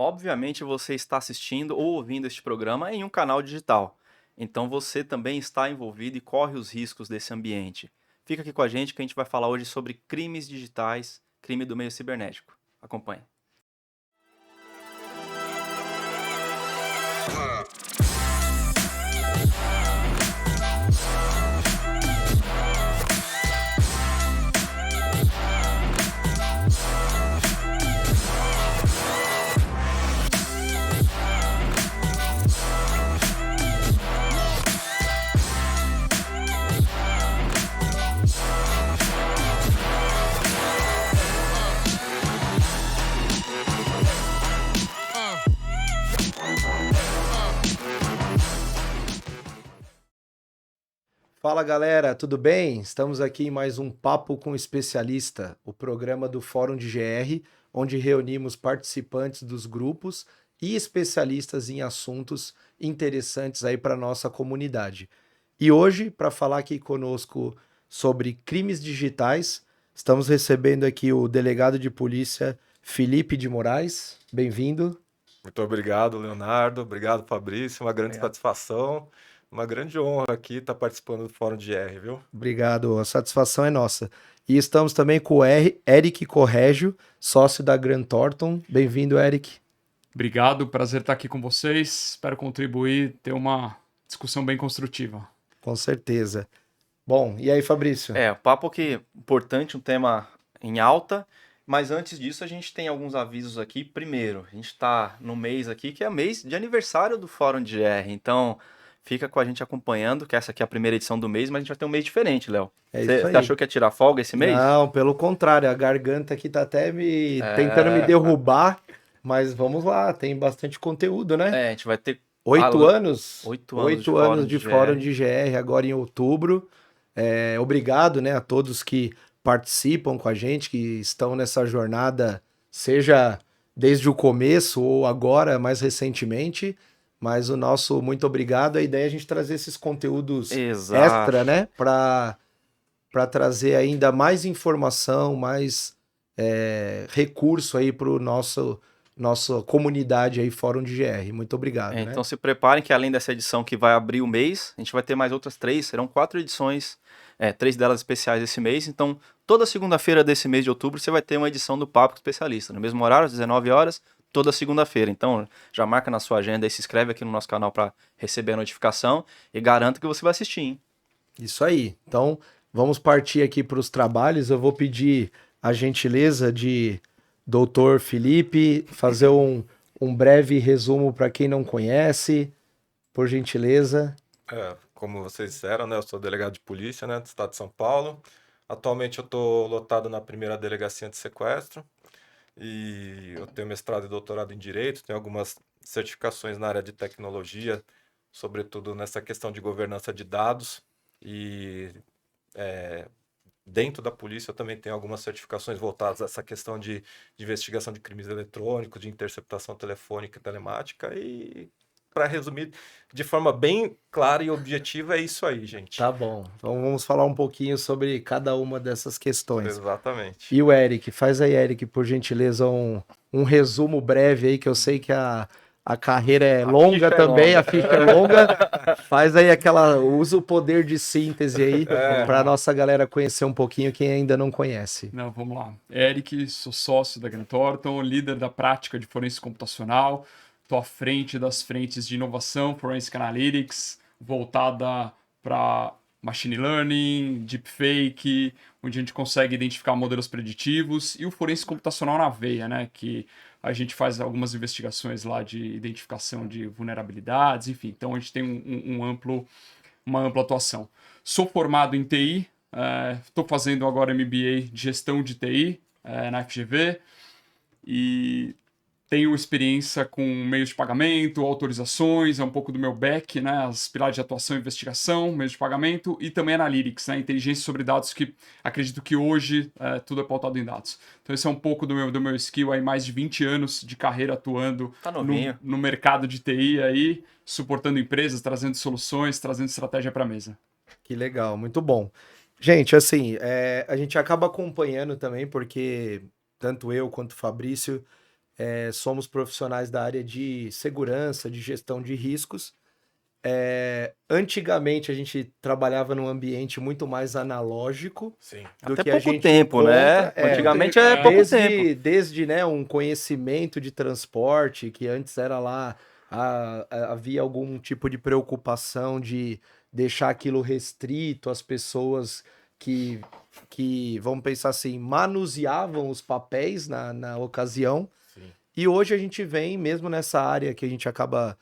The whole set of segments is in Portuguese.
Obviamente você está assistindo ou ouvindo este programa em um canal digital. Então você também está envolvido e corre os riscos desse ambiente. Fica aqui com a gente que a gente vai falar hoje sobre crimes digitais, crime do meio cibernético. Acompanhe. Fala galera, tudo bem? Estamos aqui em mais um Papo com Especialista, o programa do Fórum de GR, onde reunimos participantes dos grupos e especialistas em assuntos interessantes aí para nossa comunidade. E hoje, para falar aqui conosco sobre crimes digitais, estamos recebendo aqui o delegado de polícia Felipe de Moraes. Bem-vindo. Muito obrigado, Leonardo. Obrigado, Fabrício. Uma grande satisfação, uma grande honra aqui estar participando do Fórum de R, viu? Obrigado, a satisfação é nossa. E estamos também com o Eric Corrégio, sócio da Grant Thornton. Bem-vindo, Eric. Obrigado, prazer estar aqui com vocês. Espero contribuir, ter uma discussão bem construtiva. Com certeza. Bom, e aí, Fabrício? Papo que importante, um tema em alta, mas antes disso a gente tem alguns avisos aqui. Primeiro, a gente está no mês aqui que é mês de aniversário do Fórum de GR, então fica com a gente acompanhando, que essa aqui é a primeira edição do mês, mas a gente vai ter um mês diferente, Léo. Isso aí. Você achou que ia tirar folga esse mês? Não, pelo contrário, a garganta aqui tá até tentando me derrubar, mas vamos lá, tem bastante conteúdo, né? A gente vai ter 8 anos? 8 anos de Fórum de GR agora em outubro. Obrigado, né, a todos que participam com a gente, que estão nessa jornada, seja desde o começo ou agora, mais recentemente. Mas o nosso muito obrigado. A ideia é a gente trazer esses conteúdos extra, né, para trazer ainda mais informação, mais recurso aí para o nossa comunidade aí, Fórum de GR. Muito obrigado. Né? Então se preparem que além dessa edição que vai abrir o mês, a gente vai ter mais outras 3, serão 4 edições, 3 delas especiais esse mês. Então toda segunda-feira desse mês de outubro você vai ter uma edição do Papo Especialista, no mesmo horário, às 19 horas, toda segunda-feira. Então já marca na sua agenda e se inscreve aqui no nosso canal para receber a notificação e garanto que você vai assistir, hein? Isso aí. Então vamos partir aqui para os trabalhos. Eu vou pedir a gentileza de Doutor Felipe fazer um breve resumo para quem não conhece, por gentileza. Como vocês disseram, né, eu sou delegado de polícia, né, do estado de São Paulo. Atualmente eu estou lotado na primeira delegacia de sequestro e eu tenho mestrado e doutorado em Direito, tenho algumas certificações na área de tecnologia, sobretudo nessa questão de governança de dados e dentro da polícia eu também tenho algumas certificações voltadas a essa questão de investigação de crimes eletrônicos, de interceptação telefônica e telemática. E, para resumir de forma bem clara e objetiva, é isso aí, gente. Tá bom. Então vamos falar um pouquinho sobre cada uma dessas questões. Exatamente. E o Eric, faz aí, Eric, por gentileza, um resumo breve aí, que eu sei que a carreira é longa também, a ficha é longa. Faz aí usa o poder de síntese aí para a nossa galera conhecer um pouquinho, quem ainda não conhece. Não, vamos lá. Eric, sou sócio da Grant Thornton, líder da prática de forense computacional. Estou à frente das frentes de inovação, Forensic Analytics, voltada para Machine Learning, Deepfake, onde a gente consegue identificar modelos preditivos, e o forense computacional na veia, né, que a gente faz algumas investigações lá de identificação de vulnerabilidades, enfim. Então a gente tem uma ampla atuação. Sou formado em TI, estou fazendo agora MBA de gestão de TI na FGV, e tenho experiência com meios de pagamento, autorizações, é um pouco do meu back, né? As pilares de atuação e investigação, meios de pagamento, e também analytics, né? Inteligência sobre dados, que acredito que hoje tudo é pautado em dados. Então esse é um pouco do meu skill aí, mais de 20 anos de carreira atuando no mercado de TI aí, suportando empresas, trazendo soluções, trazendo estratégia para a mesa. Que legal, muito bom. Gente, assim, a gente acaba acompanhando também, porque tanto eu quanto o Fabrício somos profissionais da área de segurança, de gestão de riscos. Antigamente a gente trabalhava num ambiente muito mais analógico Sim. do Até que a pouco gente tempo, né? encontra. Antigamente é pouco tempo. Desde né, um conhecimento de transporte, que antes era lá, havia algum tipo de preocupação de deixar aquilo restrito às pessoas que, vamos pensar assim, manuseavam os papéis na ocasião. Sim. E hoje a gente vem, mesmo nessa área que a gente acaba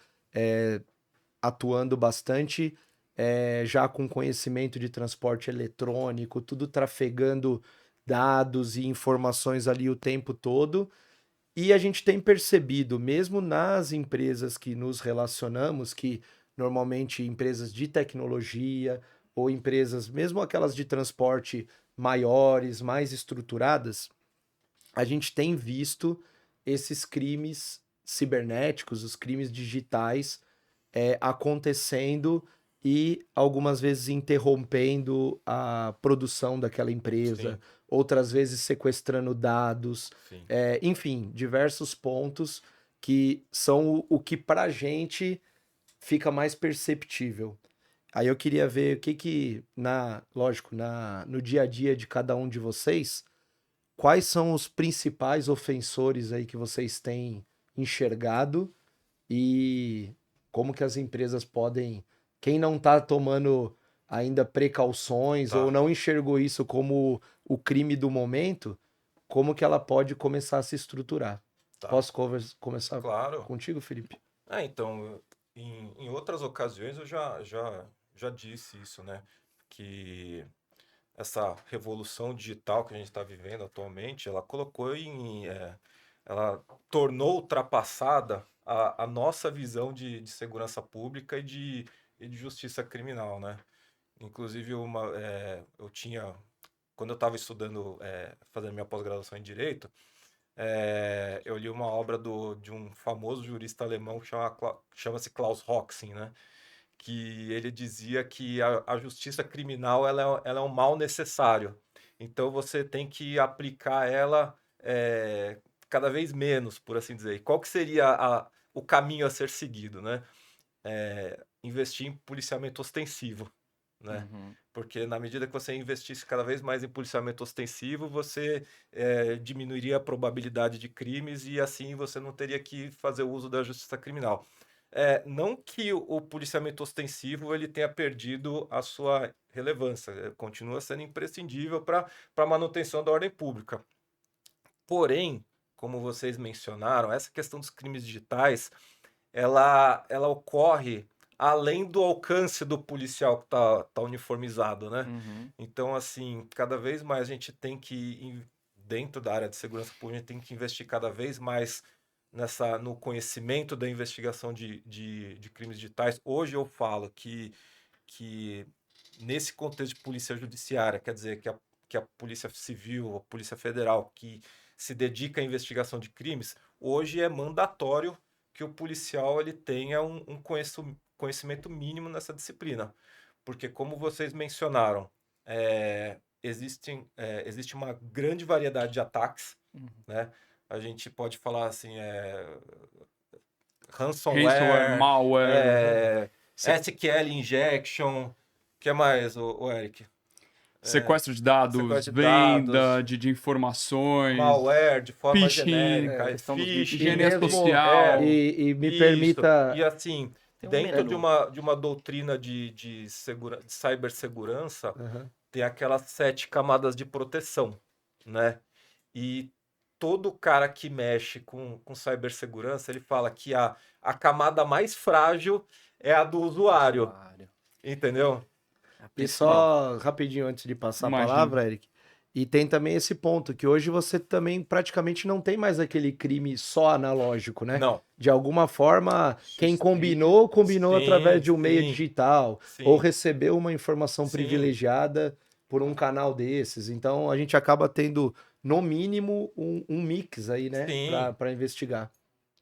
atuando bastante, já com conhecimento de transporte eletrônico, tudo trafegando dados e informações ali o tempo todo. E a gente tem percebido, mesmo nas empresas que nos relacionamos, que normalmente empresas de tecnologia ou empresas, mesmo aquelas de transporte maiores, mais estruturadas, a gente tem visto esses crimes cibernéticos, os crimes digitais acontecendo e algumas vezes interrompendo a produção daquela empresa, Sim. outras vezes sequestrando dados, Sim. enfim, diversos pontos que são o que pra gente fica mais perceptível. Aí eu queria ver o que lógico, no dia a dia de cada um de vocês, quais são os principais ofensores aí que vocês têm enxergado e como que as empresas podem, quem não está tomando ainda precauções Tá. ou não enxergou isso como o crime do momento, como que ela pode começar a se estruturar? Tá. Posso começar Claro. contigo, Felipe? Então, em outras ocasiões eu já disse isso, né? Que essa revolução digital que a gente está vivendo atualmente, ela colocou ela tornou ultrapassada a nossa visão de segurança pública e de justiça criminal, né? Inclusive, eu tinha, quando eu estava estudando, fazendo minha pós-graduação em Direito, eu li uma obra de um famoso jurista alemão que chama-se Klaus Hoxing, né? Que ele dizia que a justiça criminal ela é um mal necessário. Então você tem que aplicar ela cada vez menos, por assim dizer. E qual que seria o caminho a ser seguido, né? Investir em policiamento ostensivo, né? Uhum. Porque na medida que você investisse cada vez mais em policiamento ostensivo, você diminuiria a probabilidade de crimes e assim você não teria que fazer uso da justiça criminal. Não que o policiamento ostensivo ele tenha perdido a sua relevância, continua sendo imprescindível para a manutenção da ordem pública. Porém, como vocês mencionaram, essa questão dos crimes digitais, ela ocorre além do alcance do policial que tá uniformizado, né? Uhum. Então, assim, cada vez mais a gente tem que, dentro da área de segurança pública, a gente tem que investir cada vez mais no conhecimento da investigação de crimes digitais. Hoje eu falo que nesse contexto de polícia judiciária, quer dizer, que a Polícia Civil, a Polícia Federal, que se dedica à investigação de crimes, hoje é mandatório que o policial ele tenha um conhecimento mínimo nessa disciplina. Porque, como vocês mencionaram, existe uma grande variedade de ataques, né? A gente pode falar assim, Ransomware, ransomware, malware, SQL injection, que mais, o Eric? sequestro de dados, Sequestro de dados, venda de informações, malware de forma phishing, genérica, questão dos phishing, higiene mesmo, social. E me isso. permita. E assim, Tem um dentro menu. de uma doutrina de cibersegurança, Aham. tem aquelas 7 camadas de proteção, né? E todo cara que mexe com cibersegurança, ele fala que a camada mais frágil é a do usuário, entendeu? A E principal. só rapidinho antes de passar a Imagina. palavra, Eric. E tem também esse ponto, que hoje você também praticamente não tem mais aquele crime só analógico, né? Não. De alguma forma, quem Sim, combinou através de um meio sim, digital, sim. ou recebeu uma informação Sim. privilegiada por um canal desses. Então a gente acaba tendo, no mínimo, um mix aí, né? Sim. Para investigar.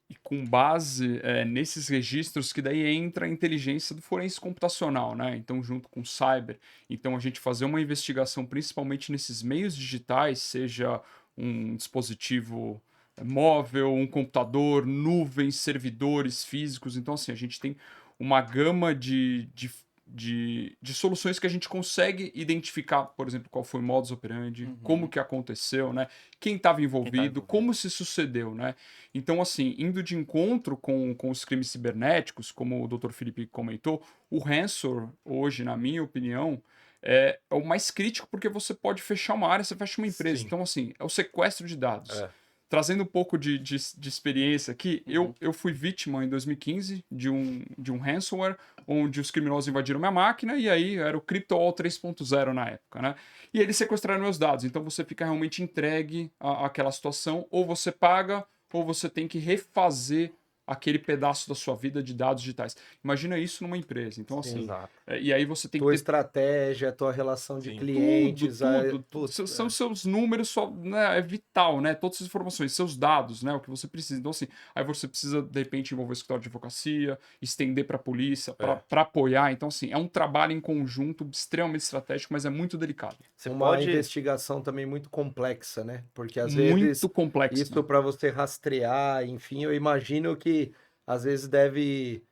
E com base nesses registros que daí entra a inteligência do forense computacional, né? Então, junto com o cyber. Então, a gente fazer uma investigação principalmente nesses meios digitais, seja um dispositivo móvel, um computador, nuvens, servidores físicos. Então, assim, a gente tem uma gama de soluções que a gente consegue identificar, por exemplo, qual foi o modus operandi, como que aconteceu, né? Quem estava envolvido, como se sucedeu, né? Então, assim, indo de encontro com os crimes cibernéticos, como o Dr. Felipe comentou, o ransomware, hoje, na minha opinião, é o mais crítico porque você pode fechar uma área, você fecha uma empresa. Sim. Então, assim, é o sequestro de dados. É. Trazendo um pouco de experiência aqui, eu fui vítima em 2015 de um ransomware, onde os criminosos invadiram minha máquina, e aí era o CryptoWall 3.0 na época, né? E eles sequestraram meus dados, então você fica realmente entregue àquela situação, ou você paga, ou você tem que refazer aquele pedaço da sua vida de dados digitais. Imagina isso numa empresa. Então, Sim. assim, Exato. e aí você tem que Tua ter estratégia, tua relação de Sim. clientes. tudo. São seus números, né, é vital, né? Todas as informações, seus dados, né? O que você precisa. Então, assim, aí você precisa, de repente, envolver o escritório de advocacia, estender para a polícia, para apoiar. Então, assim, é um trabalho em conjunto extremamente estratégico, mas é muito delicado. Você uma pode. investigação também muito complexa, né? Porque às Muito vezes complexo. isso para você rastrear, enfim, eu imagino que às vezes deve.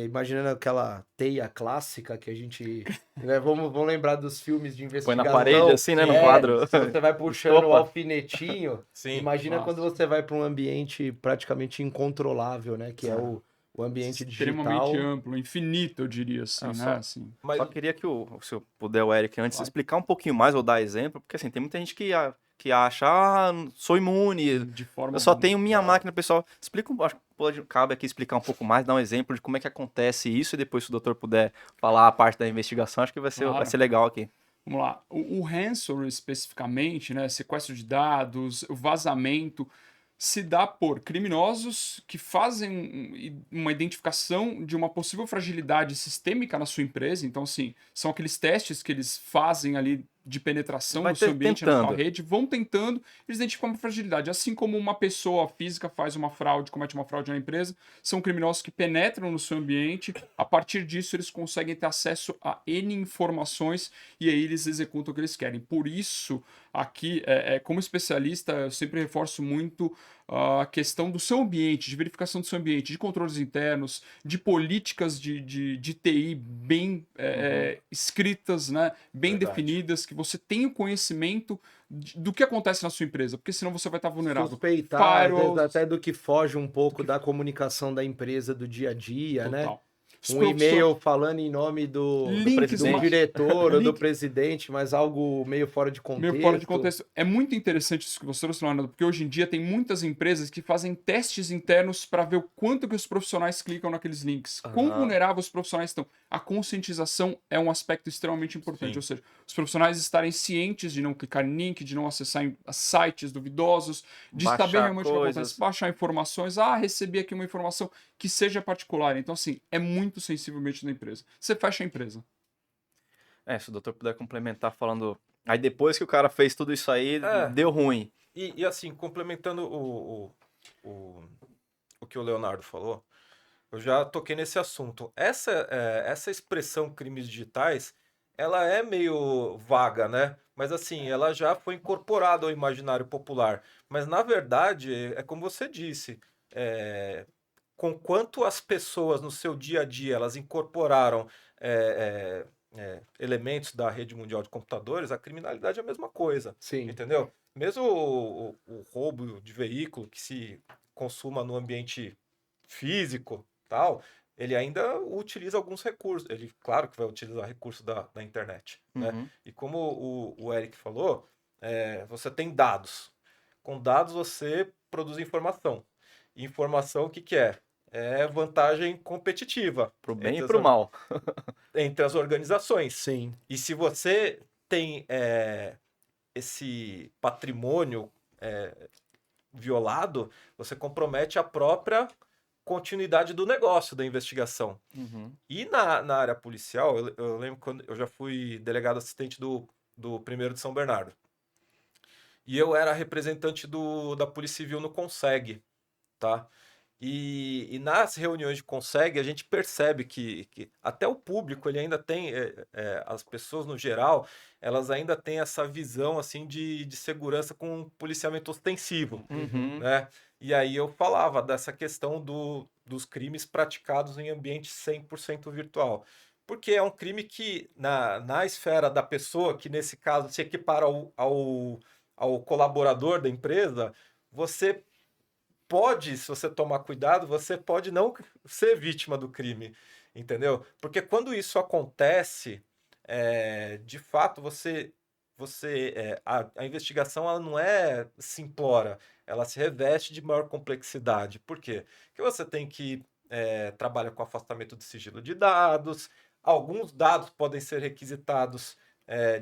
Imaginando aquela teia clássica que a gente. Né, vamos lembrar dos filmes de Põe na investigação. parede, assim, né? No É, quadro. se você vai puxando o Estopa. alfinetinho, Sim. imagina Nossa. quando você vai para um ambiente praticamente incontrolável, né? Que é o ambiente Extremamente digital. amplo, infinito, eu diria assim, né? Só, Assim. Mas só queria que se eu puder, o Eric, antes Claro. explicar um pouquinho mais ou dar exemplo, porque assim, tem muita gente que acha, sou imune, De forma eu só alguma. tenho minha Não. máquina, pessoal. Explica, acho que cabe aqui explicar um pouco mais, dar um exemplo de como é que acontece isso, e depois se o doutor puder falar a parte da investigação, acho que vai Claro. ser legal aqui. Vamos lá. O ransomware especificamente, né, sequestro de dados, o vazamento, se dá por criminosos que fazem uma identificação de uma possível fragilidade sistêmica na sua empresa. Então, assim, são aqueles testes que eles fazem ali de penetração Vai no seu ambiente, na sua tentando. rede, vão tentando, eles identificam uma fragilidade. Assim como uma pessoa física faz uma fraude, comete uma fraude na empresa, são criminosos que penetram no seu ambiente, a partir disso eles conseguem ter acesso a N informações e aí eles executam o que eles querem. Por isso, aqui, como especialista, eu sempre reforço muito a questão do seu ambiente, de verificação do seu ambiente, de controles internos, de políticas de TI bem escritas, né, bem Verdade. definidas, que você tenha o conhecimento do que acontece na sua empresa, porque senão você vai estar vulnerável. Suspeitar, às vezes, Firewalls, até do que foge um pouco da comunicação da empresa do dia a dia, né? total. Os Um professores- e-mail falando em nome do links, do presidente. diretor ou do Link- presidente, mas algo meio fora de contexto. meio fora de contexto. É muito interessante isso que você trouxe, Leonardo, porque hoje em dia tem muitas empresas que fazem testes internos para ver o quanto que os profissionais clicam naqueles links, quão Aham. vulneráveis os profissionais estão. A conscientização é um aspecto extremamente importante, Sim. ou seja, os profissionais estarem cientes de não clicar em link, de não acessar sites duvidosos, de Baixar saber realmente o que coisas. acontece, baixar informações, recebi aqui uma informação que seja particular. Então, assim, é muito sensivelmente da empresa. Você fecha a empresa. Se o doutor puder complementar falando. Aí depois que o cara fez tudo isso aí, deu ruim. E assim, complementando o que o Leonardo falou, eu já toquei nesse assunto. Essa expressão crimes digitais, ela é meio vaga, né? Mas assim, ela já foi incorporada ao imaginário popular. Mas na verdade, é como você disse, com quanto as pessoas no seu dia a dia elas incorporaram elementos da rede mundial de computadores, a criminalidade é a mesma coisa. Sim. Entendeu? Mesmo o roubo de veículo que se consuma no ambiente físico, tal, ele ainda utiliza alguns recursos. Ele, claro que vai utilizar recursos da internet, né? Uhum. E como o Eric falou, você tem dados. Com dados você produz informação. E informação, o que é? É vantagem competitiva. Pro bem e entre pro as- mal. Entre as organizações. Sim. E se você tem esse patrimônio violado, você compromete a própria continuidade do negócio, da investigação. Uhum. E na área policial, eu lembro quando eu já fui delegado assistente do 1º de São Bernardo. E eu era representante da Polícia Civil no CONSEG, tá? E nas reuniões de Conseg, a gente percebe que até o público, ele ainda tem, as pessoas no geral, elas ainda têm essa visão assim de segurança com um policiamento ostensivo, Uhum. né? E aí eu falava dessa questão dos crimes praticados em ambiente 100% virtual. Porque é um crime que, na esfera da pessoa, que nesse caso se equipara ao colaborador da empresa, você pode, se você tomar cuidado, você pode não ser vítima do crime, entendeu? Porque quando isso acontece, de fato, a investigação ela não é simplória, ela se reveste de maior complexidade. Por quê? Porque você tem que trabalhar com afastamento de sigilo de dados, alguns dados podem ser requisitados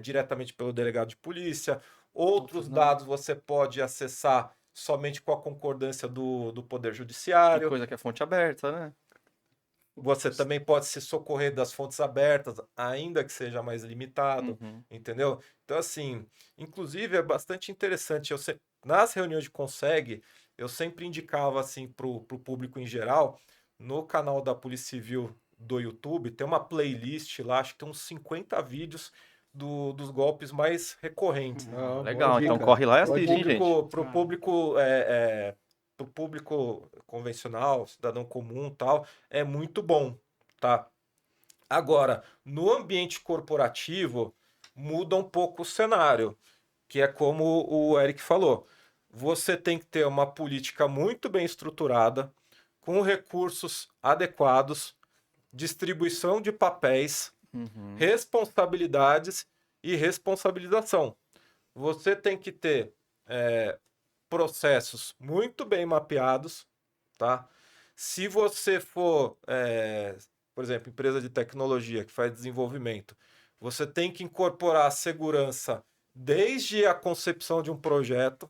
diretamente pelo delegado de polícia, outros não. dados você pode acessar somente com a concordância do Poder E Judiciário. coisa que é fonte aberta, né? Você também pode se socorrer das fontes abertas, ainda que seja mais limitado, Uhum. entendeu? Então, assim, inclusive é bastante interessante. Nas reuniões de Conseg, eu sempre indicava, assim, para o público em geral, no canal da Polícia Civil do YouTube, tem uma playlist lá, acho que tem uns 50 vídeos dos golpes mais recorrentes. Ah, boa Legal, então dica. corre lá e Boa assiste, hein, dica. gente. Pro público convencional, cidadão comum, tal, é muito bom, tá? Agora, no ambiente corporativo, muda um pouco o cenário, que é como o Eric falou. Você tem que ter uma política muito bem estruturada, com recursos adequados, distribuição de papéis, Uhum. responsabilidades e responsabilização. Você tem que ter processos muito bem mapeados, tá? Se você for, por exemplo, empresa de tecnologia que faz desenvolvimento, você tem que incorporar a segurança desde a concepção de um projeto,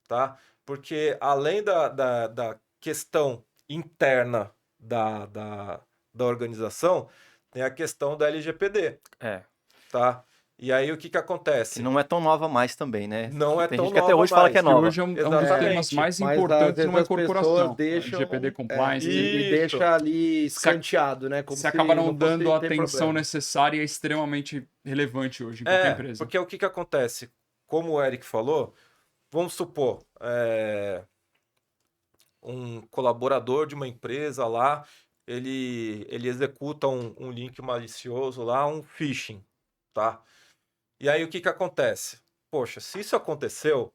tá? Porque além da questão interna da organização, tem a questão da LGPD, É. tá? E aí o que Que acontece? não é tão nova mais também, né? Não é Tem tão gente que até nova hoje fala que é mais. Que nova. hoje é um dos Exatamente. temas mais Mas às importantes vezes numa as pessoas corporação. deixam LGPD compliance. e Isso. deixa ali escanteado, né? Como Você se acaba não fosse dando a ter atenção problema. necessária e é extremamente relevante hoje em qualquer empresa. Porque o que acontece? Como o Eric falou, vamos supor, um colaborador de uma empresa lá, ele executa um link malicioso lá, um phishing, tá? E aí o que acontece? Poxa, se isso aconteceu,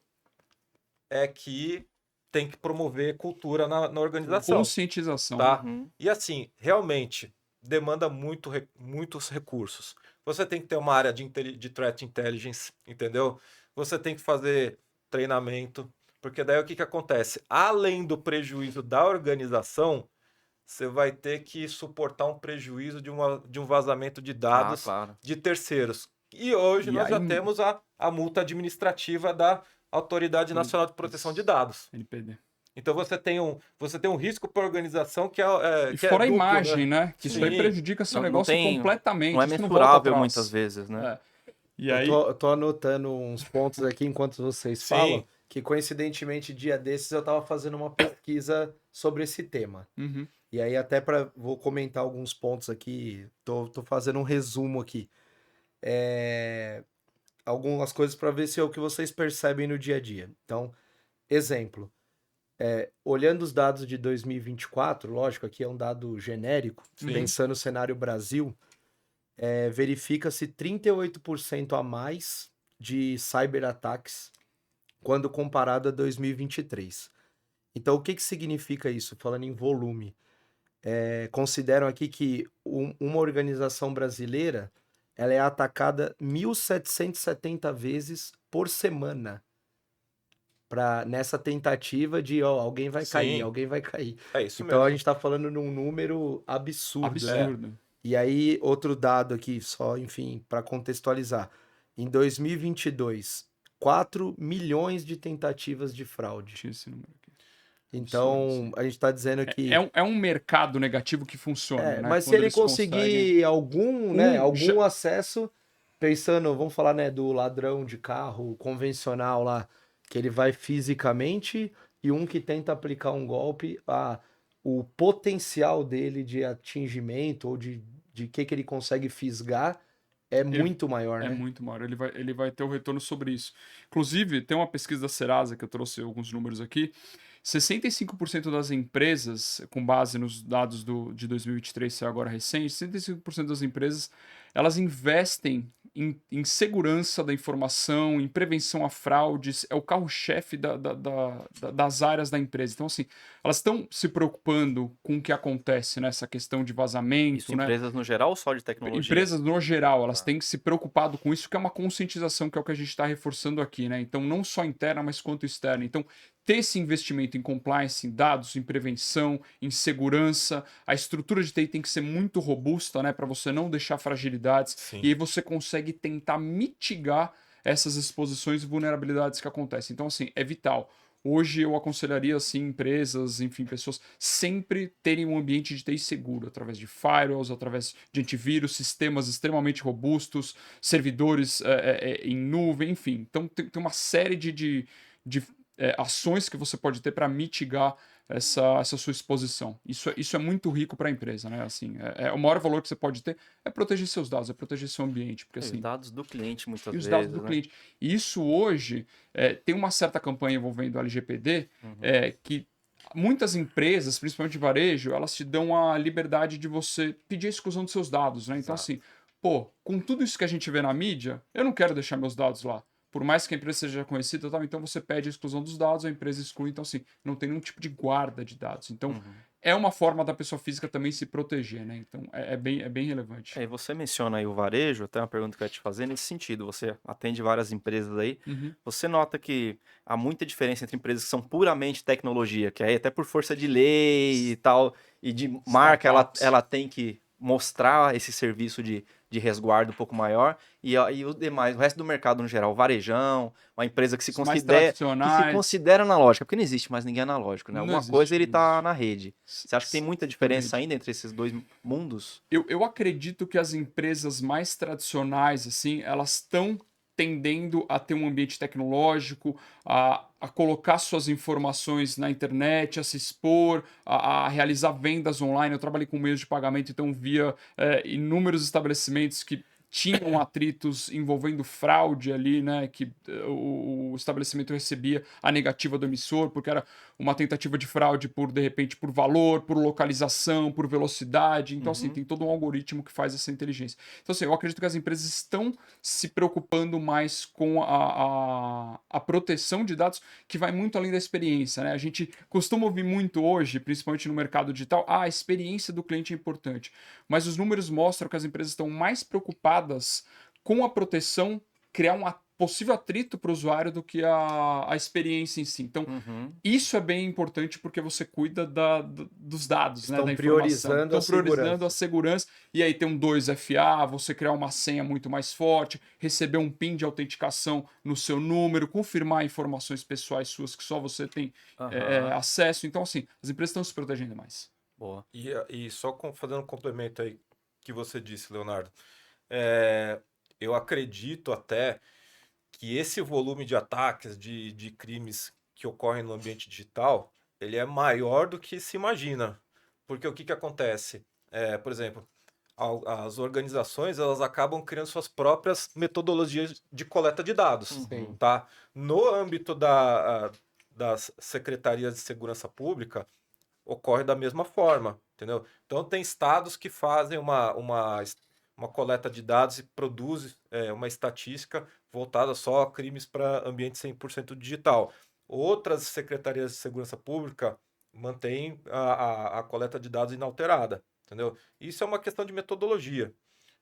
é que tem que promover cultura na organização, Conscientização. tá? Uhum. E assim, realmente demanda muitos recursos. Você tem que ter uma área de threat intelligence, entendeu? Você tem que fazer treinamento, porque daí o que acontece? Além do prejuízo da organização, você vai ter que suportar um prejuízo de um vazamento de dados claro. de terceiros. E hoje E nós já aí- temos a multa administrativa da Autoridade Nacional de Proteção de Dados. NPD. Então você tem um risco para a organização que E que fora a duplo, imagem, né? Que isso aí Sim. prejudica seu Não negócio tem- completamente. Não é isso não volta mensurável atrás. muitas vezes, né? É. E Eu aí, tô anotando uns pontos aqui enquanto vocês Sim. falam, que coincidentemente, dia desses eu tava fazendo uma pesquisa sobre esse tema. Uhum. E aí vou comentar alguns pontos aqui, tô fazendo um resumo aqui. Algumas coisas para ver se é o que vocês percebem no dia a dia. Então, exemplo, olhando os dados de 2024, lógico, aqui é um dado genérico, Sim. pensando no cenário Brasil, verifica-se 38% a mais de cyberataques quando comparado a 2023. Então, o que significa isso? Falando em volume, consideram aqui que uma organização brasileira ela é atacada 1.770 vezes por semana nessa tentativa de alguém vai cair, Sim. alguém vai cair. É isso Então a mesmo. gente está falando num número absurdo, né? Absurdo. E aí, outro dado aqui, só, enfim, para contextualizar. Em 2022, 4 milhões de tentativas de fraude. Tinha esse número aqui. Então, a gente está dizendo que... É um mercado negativo que funciona, né? mas se Quando ele eles conseguir conseguem- algum acesso, pensando, vamos falar, né, do ladrão de carro convencional lá, que ele vai fisicamente, e um que tenta aplicar um golpe, o potencial dele de atingimento ou de que ele consegue fisgar é muito maior, É né? muito maior. Ele vai ter o retorno sobre isso. Inclusive, tem uma pesquisa da Serasa, que eu trouxe alguns números aqui. 65% das empresas, com base nos dados de 2023, que é agora recente, 65% das empresas, elas investem em segurança da informação, em prevenção a fraudes, é o carro-chefe das áreas da empresa. Então, assim, elas estão se preocupando com o que acontece nessa questão de vazamento, Isso né? empresas no geral ou só de tecnologia? Empresas no geral, elas Tá. têm que se preocupado com isso, que é uma conscientização, que é o que a gente está reforçando aqui, né? Então, não só interna, mas quanto externa. Então, ter esse investimento em compliance, em dados, em prevenção, em segurança, a estrutura de TI tem que ser muito robusta, né? Para você não deixar fragilidades. Sim. E aí você consegue tentar mitigar essas exposições e vulnerabilidades que acontecem. Então, assim, é vital. Hoje eu aconselharia, assim, empresas, enfim, pessoas, sempre terem um ambiente de TI seguro, através de firewalls, através de antivírus, sistemas extremamente robustos, servidores em nuvem, enfim. Então tem uma série de ações que você pode ter para mitigar essa sua exposição. Isso é muito rico para a empresa, né? Assim, o maior valor que você pode ter é proteger seus dados, é proteger seu ambiente, porque Os assim, dados do cliente, muitas e os vezes, dados do né? cliente. E isso hoje tem uma certa campanha envolvendo o LGPD que muitas empresas, principalmente de varejo, elas te dão a liberdade de você pedir a exclusão dos seus dados, né? Então, Exato. assim, pô, com tudo isso que a gente vê na mídia, eu não quero deixar meus dados lá. Por mais que a empresa seja conhecida, tal, então você pede a exclusão dos dados, a empresa exclui, então assim, não tem nenhum tipo de guarda de dados. Então, é uma forma da pessoa física também se proteger, né? Então, é bem relevante. E você menciona aí o varejo, até uma pergunta que eu ia te fazer nesse sentido. Você atende várias empresas aí. Uhum. Você nota que há muita diferença entre empresas que são puramente tecnologia, que aí até por força de lei e tal, e de marca, Startups. ela tem que mostrar esse serviço de resguardo um pouco maior, e os demais, o resto do mercado no geral, o varejão, uma empresa que se Os mais considera, tradicionais. analógica, porque não existe mais ninguém analógico, né? Não Alguma existe, coisa ele não tá existe. na rede. Você acha que tem muita diferença ainda entre esses dois mundos? Eu acredito que as empresas mais tradicionais, assim, elas estão tendendo a ter um ambiente tecnológico, a colocar suas informações na internet, a se expor, a realizar vendas online. Eu trabalhei com meios de pagamento, então via inúmeros estabelecimentos que tinham atritos envolvendo fraude ali, né? Que o estabelecimento recebia a negativa do emissor, porque era uma tentativa de fraude por, de repente, por valor, por localização, por velocidade. Então, assim, tem todo um algoritmo que faz essa inteligência. Então, assim, eu acredito que as empresas estão se preocupando mais com a proteção de dados, que vai muito além da experiência, né? A gente costuma ouvir muito hoje, principalmente no mercado digital, a experiência do cliente é importante. Mas os números mostram que as empresas estão mais preocupadas com a proteção, criar um possível atrito para o usuário do que a experiência em si. Então, isso é bem importante porque você cuida dos dados, né, Estão da informação. priorizando a Estão priorizando segurança. a segurança. E aí tem um 2FA, você criar uma senha muito mais forte, receber um PIN de autenticação no seu número, confirmar informações pessoais suas que só você tem acesso. Então, assim, as empresas estão se protegendo mais. Boa. E só fazendo um complemento aí que você disse, Leonardo, eu acredito até que esse volume de ataques, de crimes que ocorrem no ambiente digital, ele é maior do que se imagina. Porque o que acontece? Por exemplo, as organizações elas acabam criando suas próprias metodologias de coleta de dados. Sim. Tá? No âmbito das secretarias de segurança pública, ocorre da mesma forma, entendeu? Então, tem estados que fazem uma coleta de dados e produzem uma estatística voltada só a crimes para ambiente 100% digital. Outras secretarias de segurança pública mantêm a coleta de dados inalterada, entendeu? Isso é uma questão de metodologia,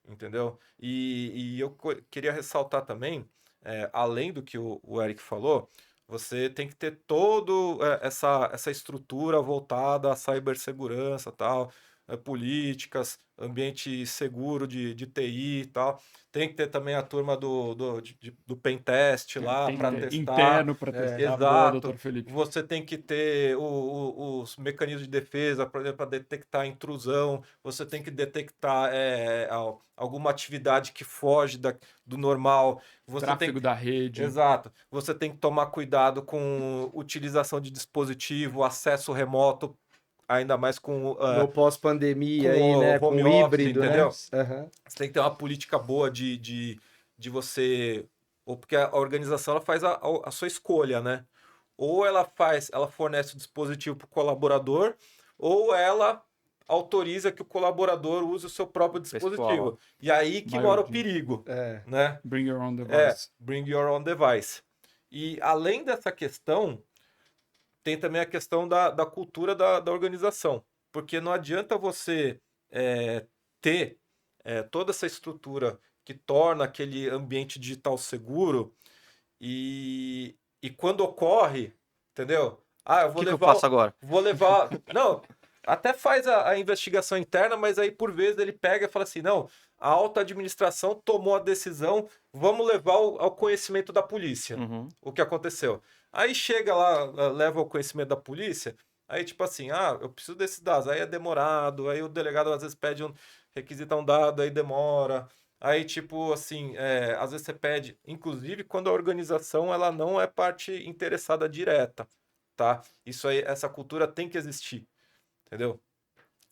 entendeu? E eu queria ressaltar também, além do que o Eric falou, você tem que ter toda essa estrutura voltada à cibersegurança, tal, políticas, ambiente seguro de TI e tal. Tem que ter também a turma do pentest lá Tem que para ter testar. interno para testar. Boa, Exato. doutor Felipe. Você tem que ter os mecanismos de defesa para detectar intrusão. Você tem que detectar alguma atividade que foge do normal. Você Tráfego da rede. Exato. Você tem que tomar cuidado com utilização de dispositivo, acesso remoto ainda mais com No pós-pandemia com aí, né? o home Com o office, híbrido, entendeu? né? Aham. Você tem que ter uma política boa de você. Ou porque a organização ela faz a sua escolha, né? Ou ela fornece o dispositivo para o colaborador, ou ela autoriza que o colaborador use o seu próprio dispositivo. Pessoal. E aí que mora o perigo, É. né? Bring your own device. Bring your own device. E além dessa questão, tem também a questão da cultura da organização. Porque não adianta você ter toda essa estrutura que torna aquele ambiente digital seguro e quando ocorre, entendeu? Ah, eu O vou que eu levar. faço agora? Vou levar. Não, até faz a investigação interna, mas aí por vezes ele pega e fala assim: não, a alta administração tomou a decisão, vamos levar ao conhecimento da polícia Uhum. o que aconteceu. Aí chega lá, leva ao conhecimento da polícia, aí tipo assim, eu preciso desses dados, aí é demorado, aí o delegado às vezes pede requisita um dado, aí demora. Aí, tipo, assim, às vezes você pede, inclusive quando a organização ela não é parte interessada direta, tá? Isso aí, essa cultura tem que existir, entendeu?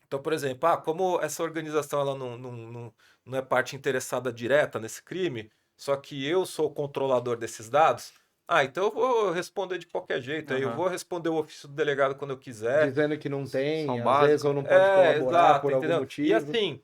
Então, por exemplo, como essa organização ela não é parte interessada direta nesse crime, só que eu sou o controlador desses dados, então eu vou responder de qualquer jeito, aí eu Aham. vou responder o ofício do delegado quando eu quiser. Dizendo que não tem, São às vezes, ou básicos. não pode colaborar Exato, por algum entendeu? E motivo. assim,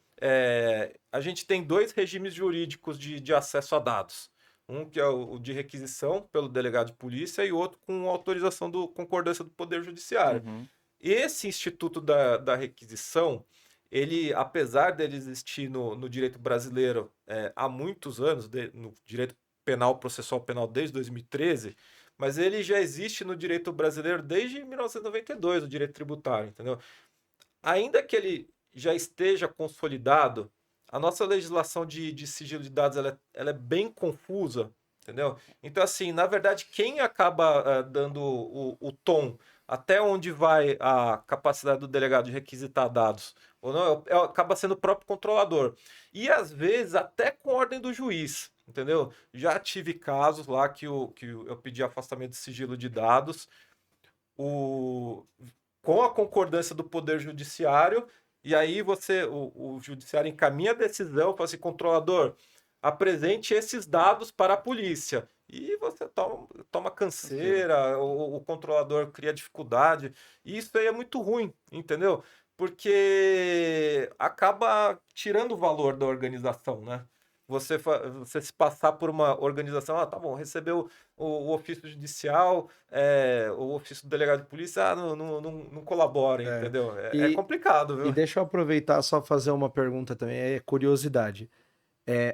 a gente tem dois regimes jurídicos de acesso a dados. Um que é o de requisição pelo delegado de polícia e outro com autorização do concordância do Poder Judiciário. Uhum. Esse instituto da requisição, ele, apesar dele existir no direito brasileiro há muitos anos, no direito penal, processual penal desde 2013, mas ele já existe no direito brasileiro desde 1992, o direito tributário, entendeu? Ainda que ele já esteja consolidado, a nossa legislação de sigilo de dados ela é bem confusa, entendeu? Então, assim, na verdade, quem acaba dando o tom até onde vai a capacidade do delegado de requisitar dados ou não, acaba sendo o próprio controlador. E às vezes até com ordem do juiz, entendeu? Já tive casos lá que eu pedi afastamento de sigilo de dados, com a concordância do Poder Judiciário, e aí o Judiciário encaminha a decisão, fala assim, controlador, apresente esses dados para a polícia. E você toma canseira, o controlador cria dificuldade, e isso aí é muito ruim, entendeu? Porque acaba tirando o valor da organização, né? Você se passar por uma organização, tá bom, recebeu o ofício judicial, o ofício do delegado de polícia, não colabora, entendeu? É E- complicado, E viu? deixa eu aproveitar só fazer uma pergunta também, é curiosidade.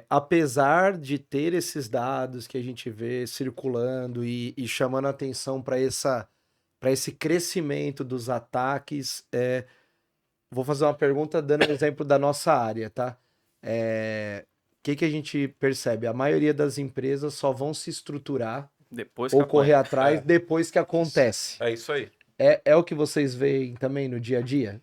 Apesar de ter esses dados que a gente vê circulando e chamando a atenção para esse crescimento dos ataques, vou fazer uma pergunta dando um exemplo da nossa área, tá? O que a gente percebe? A maioria das empresas só vão se estruturar Depois que ou correr apanha. atrás depois que acontece. É isso aí. É o que vocês veem também no dia a dia?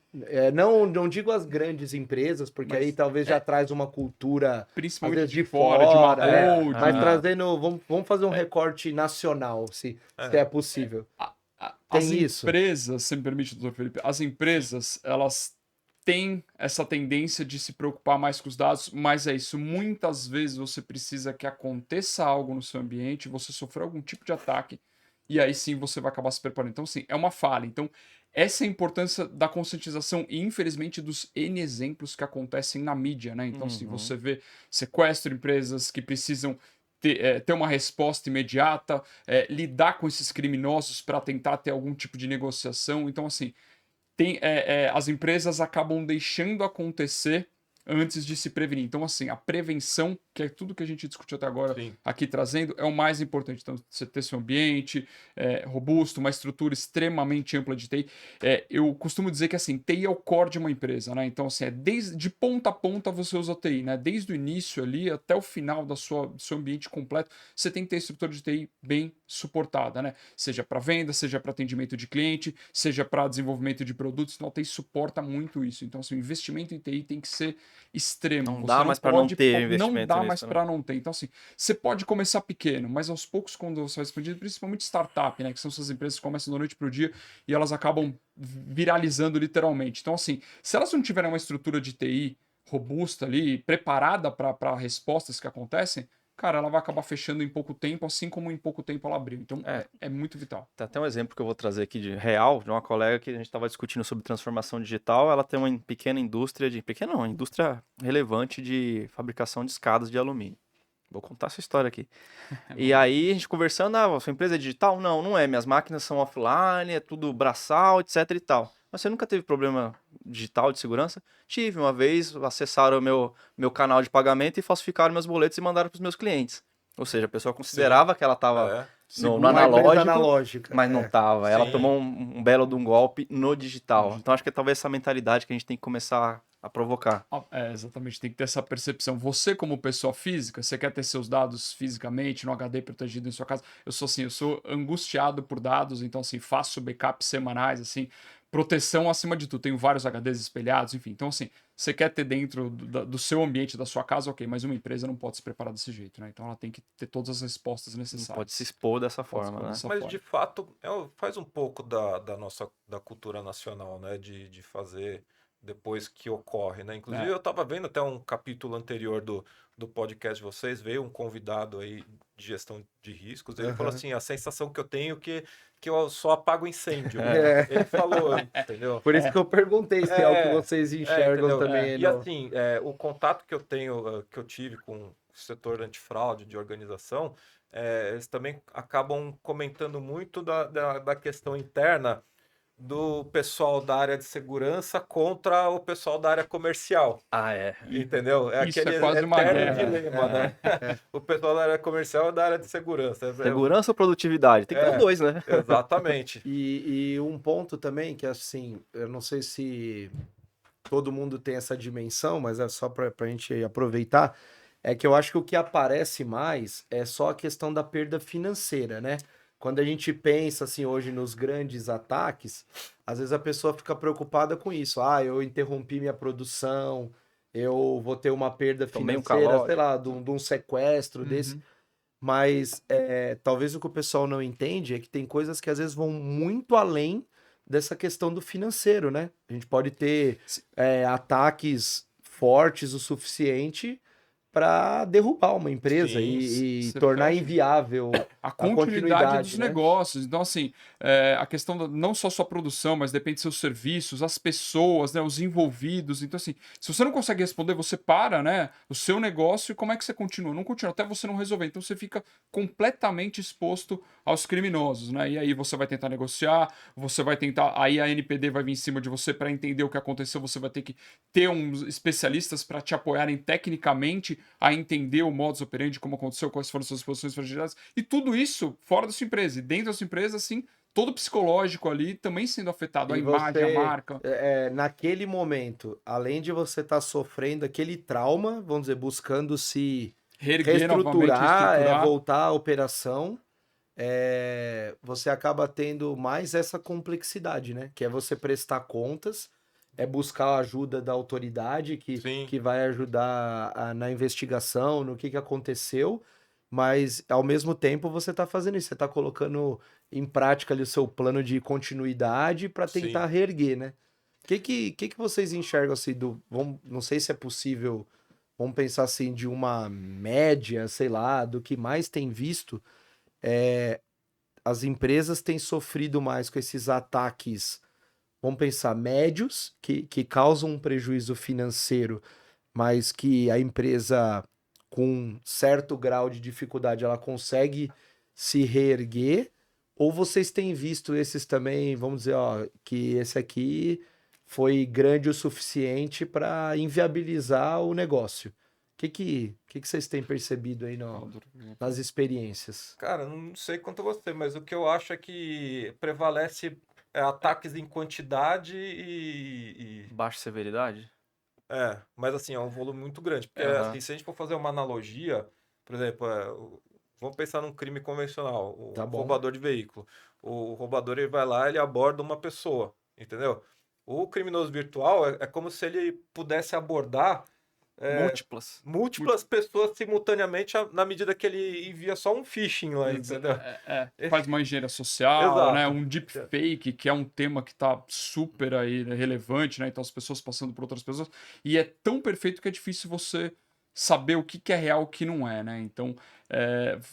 Não digo as grandes empresas, porque Mas aí talvez já traz uma cultura, às principalmente vezes, de de fora, de uma fora, né? hold, Mas né? trazendo, vamos fazer um recorte nacional, se é possível. As Tem isso? empresas, se me permite, doutor Felipe, as empresas, elas têm essa tendência de se preocupar mais com os dados, mas é isso, muitas vezes você precisa que aconteça algo no seu ambiente, você sofreu algum tipo de ataque, e aí sim você vai acabar se preparando. Então, sim, é uma falha. Então, essa é a importância da conscientização e, infelizmente, dos N exemplos que acontecem na mídia, né? Então, se você vê sequestro, empresas que precisam ter uma resposta imediata, lidar com esses criminosos para tentar ter algum tipo de negociação. Então, assim, as empresas acabam deixando acontecer antes de se prevenir. Então, assim, a prevenção, que é tudo que a gente discutiu até agora Sim. aqui trazendo, é o mais importante. Então, você ter seu ambiente robusto, uma estrutura extremamente ampla de TI. Eu costumo dizer que, assim, TI é o core de uma empresa, né? Então, assim, de ponta a ponta você usa TI, né? Desde o início ali até o final do seu ambiente completo, você tem que ter estrutura de TI bem suportada, né? Seja para venda, seja para atendimento de cliente, seja para desenvolvimento de produtos. Então, a TI suporta muito isso. Então, assim, o investimento em TI tem que ser extremo. Não Você dá não mais para não pode, ter não investimento dá mais nisso, né? para não ter. Então, assim, você pode começar pequeno, mas aos poucos, quando você vai expandindo, principalmente startup, né? Que são essas empresas que começam da noite para o dia e elas acabam viralizando literalmente. Então, assim, se elas não tiverem uma estrutura de TI robusta ali, preparada para respostas que acontecem, cara, ela vai acabar fechando em pouco tempo, assim como em pouco tempo ela abriu. Então, é muito vital. Tem até um exemplo que eu vou trazer aqui de real, de uma colega que a gente estava discutindo sobre transformação digital. Ela tem uma pequena indústria pequena não, indústria relevante de fabricação de escadas de alumínio. Vou contar essa história aqui. E aí a gente conversando, sua empresa é digital? Não, não é. Minhas máquinas são offline, é tudo braçal, etc e tal. Mas você nunca teve problema digital de segurança? Tive uma vez, acessaram o meu canal de pagamento e falsificaram meus boletos e mandaram para os meus clientes. Ou seja, a pessoa considerava que ela estava É. no Uma empresa analógico, analógica. mas não tava. Ela Sim. tomou um belo de um golpe no digital. Então acho que é talvez essa mentalidade que a gente tem que começar a provocar. Exatamente, tem que ter essa percepção. Você, como pessoa física, você quer ter seus dados fisicamente, no HD protegido em sua casa. Eu sou assim, eu sou angustiado por dados, então assim, faço backups semanais, assim, proteção acima de tudo. Tenho vários HDs espelhados, enfim. Então, assim, você quer ter dentro do seu ambiente, da sua casa, ok, mas uma empresa não pode se preparar desse jeito, né? Então ela tem que ter todas as respostas Não necessárias. pode se expor dessa Pode se forma, expor né? dessa Mas forma. de fato faz um pouco da nossa da cultura nacional, né? De fazer depois que ocorre, né? Inclusive É. eu estava vendo até um capítulo anterior do podcast de vocês, veio um convidado aí de gestão de riscos, ele falou Aham. assim, a sensação que eu tenho que eu só apago incêndio. É. Ele falou, entendeu? Por isso que eu perguntei se é o que vocês enxergam Entendeu? também. E assim, o contato que eu tenho, que eu tive com o setor antifraude de organização, eles também acabam comentando muito da questão interna do pessoal da área de segurança contra o pessoal da área comercial. Ah, é. Entendeu? É Isso é aquele quase uma eterno guerra. dilema, né? O pessoal da área comercial e da área de segurança. Segurança ou produtividade? Tem que ter os dois, né? Exatamente. E um ponto também que, assim, eu não sei se todo mundo tem essa dimensão, mas é só para a gente aproveitar, é que eu acho que o que aparece mais é só a questão da perda financeira, né? Quando a gente pensa, assim, hoje nos grandes ataques, às vezes a pessoa fica preocupada com isso. Ah, eu interrompi minha produção, eu vou ter uma perda Tomei um financeira, sei calote. lá, de um sequestro desse. Uhum. Mas talvez o que o pessoal não entende é que tem coisas que às vezes vão muito além dessa questão do financeiro, né? A gente pode ter ataques fortes o suficiente para derrubar uma empresa Sim, e você tornar fecha. inviável A a continuidade dos né? negócios. Então, assim, a questão não só sua produção, mas depende dos seus serviços, as pessoas, né, os envolvidos. Então, assim, se você não consegue responder, você para, né, o seu negócio e como é que você continua? Não continua até você não resolver. Então, você fica completamente exposto aos criminosos, né? E aí você vai tentar negociar, você vai tentar. Aí a NPD vai vir em cima de você para entender o que aconteceu. Você vai ter que ter uns especialistas para te apoiarem tecnicamente a entender o modus operandi, como aconteceu, quais foram suas posições fragilizadas, e tudo isso fora da sua empresa. E dentro da sua empresa, assim, todo psicológico ali também sendo afetado, a E imagem, a você, marca. naquele momento, além de você estar sofrendo aquele trauma, vamos dizer, buscando se Reerguer novamente, reestruturar, estruturar. voltar à operação, você acaba tendo mais essa complexidade, né? Que é você prestar contas, é buscar a ajuda da autoridade Sim. que vai ajudar na investigação, no que aconteceu, mas ao mesmo tempo você está fazendo isso, você está colocando em prática ali o seu plano de continuidade para tentar Sim. reerguer, né? O que vocês enxergam assim não sei se é possível, vamos pensar assim, de uma média, sei lá, do que mais tem visto, as empresas têm sofrido mais com esses ataques, vamos pensar, médios, que causam um prejuízo financeiro, mas que a empresa, com certo grau de dificuldade, ela consegue se reerguer? Ou vocês têm visto esses também, vamos dizer, ó, que esse aqui foi grande o suficiente para inviabilizar o negócio? O que vocês têm percebido aí nas experiências? Cara, não sei quanto a você, mas o que eu acho é que prevalece ataques em quantidade Baixa severidade? mas assim, é um volume muito grande. Porque, Aham. assim, se a gente for fazer uma analogia, por exemplo, vamos pensar num crime convencional, o Tá bom. roubador de veículo. O roubador, ele vai lá, ele aborda uma pessoa, entendeu? O criminoso virtual é como se ele pudesse abordar Múltiplas. múltiplas pessoas simultaneamente na medida que ele envia só um phishing lá, entendeu? Faz uma engenharia social, né? Exato. Um deepfake, que é um tema que tá super aí, né, relevante, né? Então as pessoas passando por outras pessoas. E é tão perfeito que é difícil você saber o que é real e o que não é, né? Então,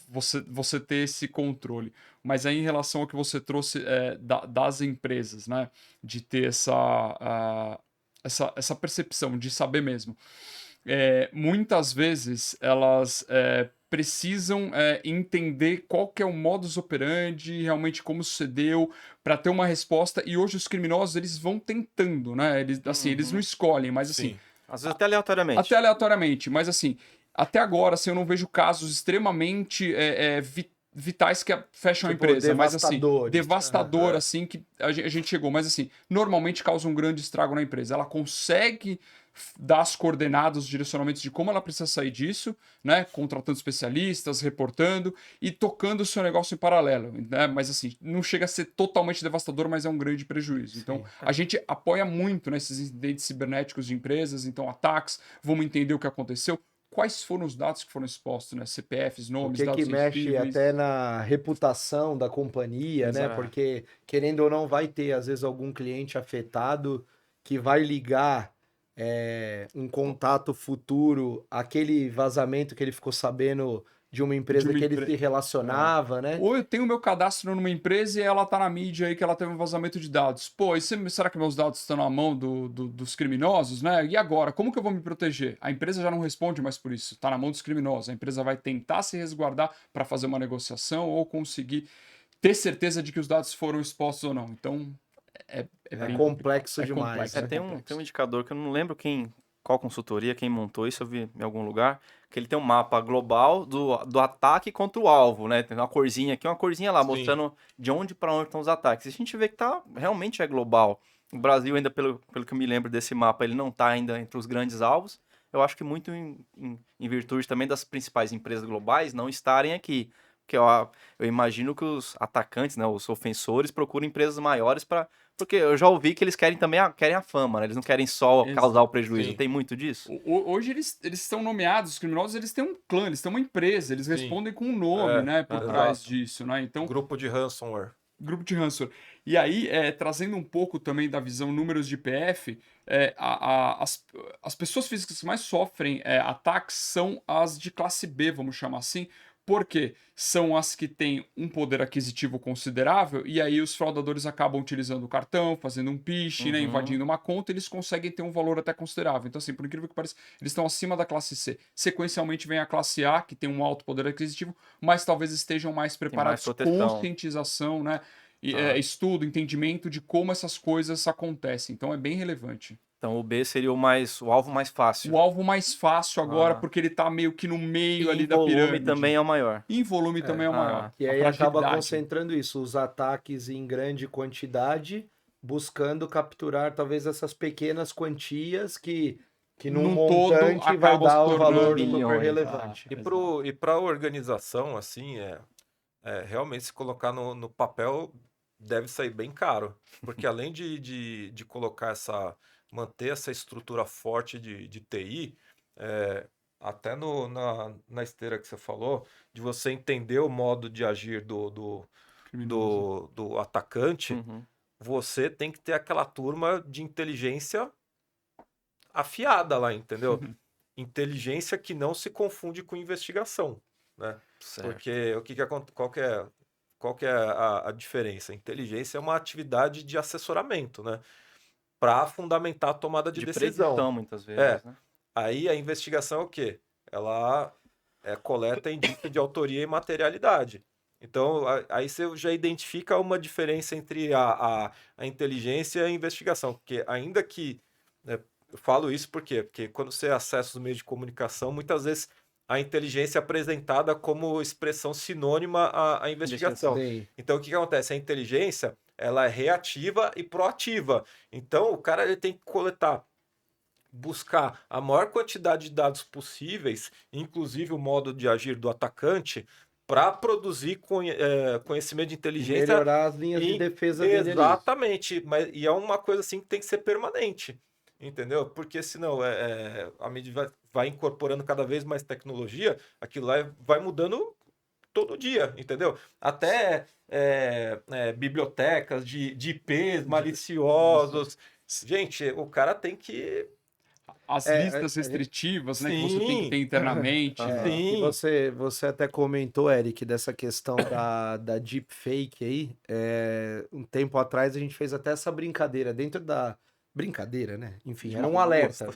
você ter esse controle. Mas aí, em relação ao que você trouxe das empresas, né? De ter essa percepção, de saber mesmo. Muitas vezes elas precisam entender qual que é o modus operandi, realmente como sucedeu, para ter uma resposta. E hoje os criminosos eles vão tentando, né? Eles, assim, eles não escolhem, mas assim, Sim. Às vezes até aleatoriamente. até aleatoriamente, mas assim, até agora assim, eu não vejo casos extremamente vitais que fecham a Tipo, empresa, mas assim, devastadores. devastador assim que a gente chegou, mas assim, normalmente causa um grande estrago na empresa. Ela consegue dar as coordenadas, os direcionamentos de como ela precisa sair disso, né? Contratando especialistas, reportando e tocando o seu negócio em paralelo, né? Mas assim, não chega a ser totalmente devastador, mas é um grande prejuízo. Então, a gente apoia muito nesses incidentes cibernéticos de empresas, então ataques, vamos entender o que aconteceu. Quais foram os dados que foram expostos, né? CPFs, O nomes, que dados mexe sensíveis. até na reputação da companhia, né? Exato. Porque, querendo ou não, vai ter, às vezes, algum cliente afetado que vai ligar um contato futuro, aquele vazamento que ele ficou sabendo de uma empresa que ele se relacionava, né? Ou eu tenho meu cadastro numa empresa e ela tá na mídia aí que ela teve um vazamento de dados. Pô, será que meus dados estão na mão dos criminosos, né? E agora? Como que eu vou me proteger? A empresa já não responde mais por isso. Tá na mão dos criminosos. A empresa vai tentar se resguardar para fazer uma negociação ou conseguir ter certeza de que os dados foram expostos ou não. Então, bem complexo complicado. demais, complexo, né? Tem complexo. um indicador que eu não lembro qual consultoria, quem montou isso, eu vi em algum lugar, que ele tem um mapa global do ataque contra o alvo, né? Tem uma corzinha aqui, uma corzinha lá, Sim. mostrando de onde para onde estão os ataques. E a gente vê que realmente é global. O Brasil ainda, pelo que eu me lembro desse mapa, ele não está ainda entre os grandes alvos. Eu acho que muito em virtude também das principais empresas globais não estarem aqui. Porque eu imagino que os atacantes, né, os ofensores, procuram empresas maiores porque eu já ouvi que eles querem também querem a fama, né? Eles não querem só causar o prejuízo. Sim. Tem muito disso? Hoje eles estão nomeados, os criminosos, eles têm um clã, eles têm uma empresa, eles respondem com um nome, né, por exato. trás disso, né? Então, Grupo de ransomware. grupo de ransomware. E aí, trazendo um pouco também da visão números de PF, as pessoas físicas que mais sofrem ataques são as de classe B, vamos chamar assim, porque são as que têm um poder aquisitivo considerável e aí os fraudadores acabam utilizando o cartão, fazendo um phishing, né, invadindo uma conta, eles conseguem ter um valor até considerável. Então, assim, por incrível que pareça, eles estão acima da classe C. Sequencialmente vem a classe A, que tem um alto poder aquisitivo, mas talvez estejam mais preparados, proteção. conscientização, né? Estudo, entendimento de como essas coisas acontecem. Então é bem relevante. Então o B seria o alvo mais fácil. O alvo mais fácil agora, porque ele tá meio que no meio ali em da volume pirâmide. também é o maior. Em volume também é o maior. E A aí acaba fragilidade. concentrando isso, os ataques em grande quantidade, buscando capturar talvez essas pequenas quantias que num Num todo, montante vai acaba dar se um valor tornando super milhões. relevante. E para a organização, assim, realmente se colocar no papel deve sair bem caro. Porque além de colocar manter essa estrutura forte de TI, até na esteira que você falou, de você entender o modo de agir do atacante, Uhum. você tem que ter aquela turma de inteligência afiada lá, entendeu? Inteligência que não se confunde com investigação, né? Certo. Porque qual que é a diferença? Inteligência é uma atividade de assessoramento, né? Para fundamentar a tomada de decisão. Predição, muitas vezes, né? Aí a investigação é o quê? Ela coleta indício de autoria e materialidade. Então, aí você já identifica uma diferença entre a inteligência e a investigação. Porque ainda que... eu falo isso por quê? Porque quando você acessa os meios de comunicação, muitas vezes a inteligência é apresentada como expressão sinônima à investigação. Sim. Então, o que acontece? A inteligência, ela é reativa e proativa. Então, o cara ele tem que buscar a maior quantidade de dados possíveis, inclusive o modo de agir do atacante, para produzir conhecimento de inteligência. Melhorar as linhas de defesa dele ali. Exatamente, e é uma coisa assim que tem que ser permanente, entendeu? Porque senão a medida vai incorporando cada vez mais tecnologia, aquilo lá vai mudando todo dia, entendeu? Até bibliotecas de IPs maliciosos. Gente, o cara tem que... As listas restritivas, né, que você tem que ter internamente. Sim. E você até comentou, Eric, dessa questão da deepfake aí. Um tempo atrás a gente fez até essa brincadeira dentro da... Brincadeira, né? Enfim, era um alerta.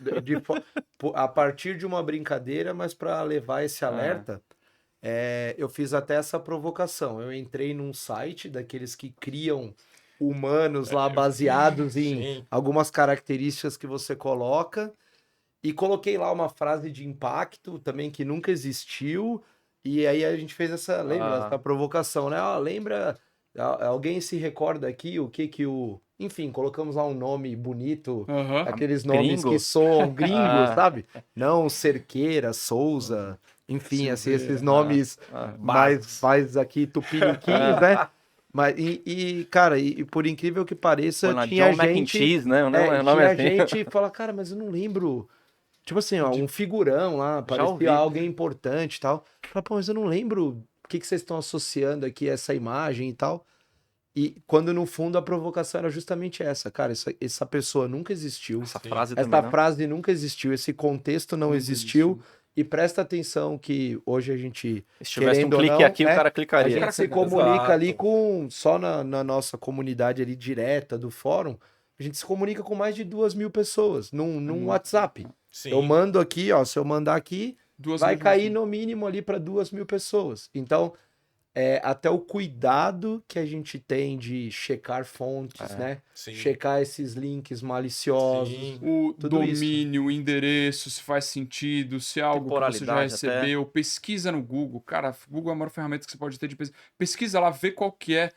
A partir de uma brincadeira, mas para levar esse alerta, eu fiz até essa provocação. Eu entrei num site daqueles que criam humanos lá baseados em algumas características que você coloca. E coloquei lá uma frase de impacto também que nunca existiu. E aí a gente fez essa provocação, né? Lembra, alguém se recorda aqui o que o... Enfim, colocamos lá um nome bonito, aqueles nomes que soam gringos, sabe? Não Cerqueira, Souza, enfim, assim, esses nomes mais aqui tupiniquins, né? Mas, cara, por incrível que pareça, tinha gente... Cheese, né? Tinha gente que fala, cara, mas eu não lembro... Tipo assim, um figurão lá, parecia alguém importante e tal. Fala, pô, mas eu não lembro o que vocês estão associando aqui a essa imagem e tal. E quando no fundo a provocação era justamente essa, cara, essa pessoa nunca existiu. Essa frase nunca existiu, esse contexto não existiu. E presta atenção que hoje a gente, se tivesse um clique aqui, o cara clicaria. A gente se comunica ali só na nossa comunidade ali direta do fórum, a gente se comunica com mais de 2.000 pessoas num WhatsApp. Sim. Eu mando aqui, se eu mandar aqui, vai cair no mínimo ali para 2.000 pessoas. Então, até o cuidado que a gente tem de checar fontes, né? Sim. Checar esses links maliciosos. Sim. O domínio, o endereço, se faz sentido, se é algo que você já recebeu. Pesquisa no Google. Cara, o Google é a maior ferramenta que você pode ter de pesquisa. Pesquisa lá, vê qual que é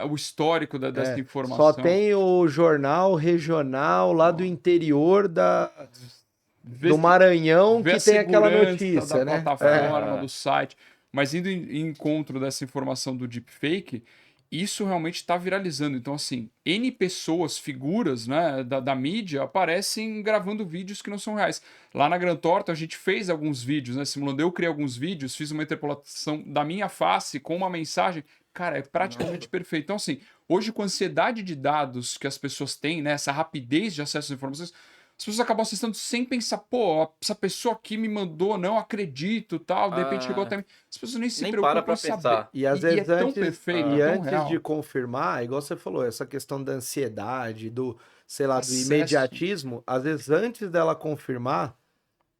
o histórico dessa informação. Só tem o jornal regional lá do interior do Maranhão que tem aquela notícia, da né? plataforma, do site. Mas indo em encontro dessa informação do deepfake, isso realmente está viralizando. Então, assim, N pessoas, figuras, né, da mídia aparecem gravando vídeos que não são reais. Lá na Grand Torta a gente fez alguns vídeos, né, simulando. Eu criei alguns vídeos, fiz uma interpolação da minha face com uma mensagem. Cara, é praticamente perfeito. Então, assim, hoje com a ansiedade de dados que as pessoas têm, né, essa rapidez de acesso às informações, as pessoas acabam acessando sem pensar, pô, essa pessoa aqui me mandou, não acredito, tal, de repente chegou até mim. As pessoas nem se preocupam pra saber. pensar. E às vezes é tão perfeito, e tão antes real. de confirmar, igual você falou, essa questão da ansiedade, do, sei lá, Acesso. do imediatismo, às vezes antes dela confirmar,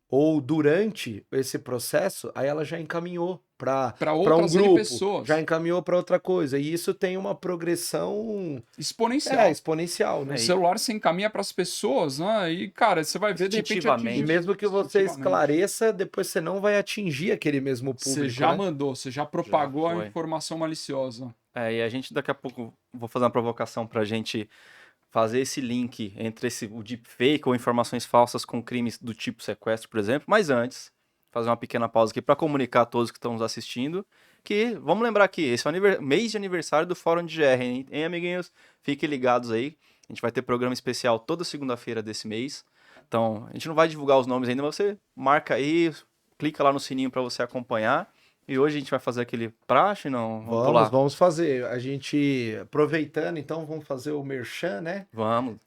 ou durante esse processo, aí ela já encaminhou para um grupo, pessoas. já encaminhou para outra coisa. E isso tem uma progressão exponencial, né? O celular você encaminha para as pessoas, né? E, cara, você vai ver de repente E mesmo que você esclareça, depois você não vai atingir aquele mesmo público. Você já né? mandou, você já propagou a informação maliciosa. E a gente daqui a pouco vou fazer uma provocação pra gente fazer esse link entre o deepfake ou informações falsas com crimes do tipo sequestro, por exemplo. Mas antes, fazer uma pequena pausa aqui para comunicar a todos que estão nos assistindo que, vamos lembrar que esse é o mês de aniversário do Fórum de GR, hein, amiguinhos? Fiquem ligados aí. A gente vai ter programa especial toda segunda-feira desse mês. Então, a gente não vai divulgar os nomes ainda, mas você marca aí, clica lá no sininho para você acompanhar. E hoje a gente vai fazer aquele praxe, não? Vamos fazer. A gente, aproveitando, então, vamos fazer o merchan, né? Vamos.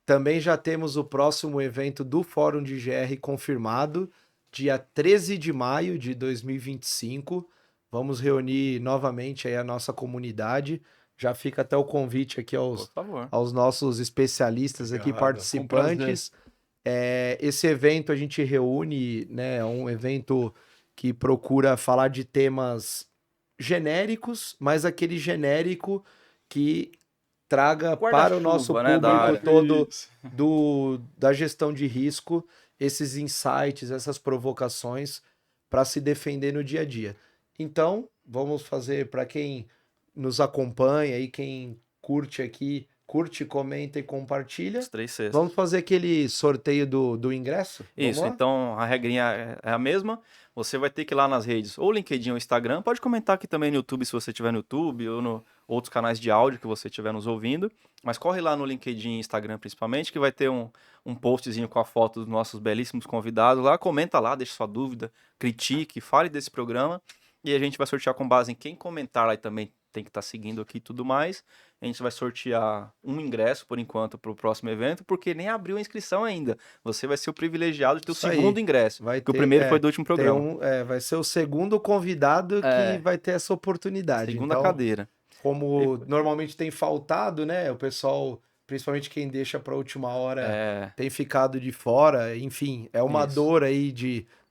Também já temos o próximo evento do Fórum de GR confirmado, dia 13 de maio de 2025. Vamos reunir novamente aí a nossa comunidade. Já fica até o convite aqui aos nossos especialistas aqui, participantes. Esse evento a gente reúne, né? É um evento que procura falar de temas genéricos, mas aquele genérico que traga para o nosso público todo da gestão de risco esses insights, essas provocações para se defender no dia a dia. Então, vamos fazer para quem nos acompanha e quem curte aqui curte, comenta e compartilha. Os 3 Cs. Vamos fazer aquele sorteio do ingresso? Vamos Isso, lá? então a regrinha é a mesma. Você vai ter que ir lá nas redes, ou LinkedIn ou Instagram. Pode comentar aqui também no YouTube, se você estiver no YouTube, ou no outros canais de áudio que você estiver nos ouvindo. Mas corre lá no LinkedIn e Instagram principalmente, que vai ter um postzinho com a foto dos nossos belíssimos convidados lá. Comenta lá, deixe sua dúvida, critique, fale desse programa. E a gente vai sortear com base em quem comentar lá e também tem que estar seguindo aqui e tudo mais. A gente vai sortear um ingresso, por enquanto, para o próximo evento, porque nem abriu a inscrição ainda. Você vai ser o privilegiado de ter o Isso aí. segundo ingresso, Vai porque o ter- primeiro é, foi do último programa. vai ser o segundo convidado É. que vai ter essa oportunidade. Segunda Então, cadeira. como normalmente tem faltado, né? O pessoal, principalmente quem deixa para última hora, É, tem ficado de fora. Enfim, é uma Isso. dor aí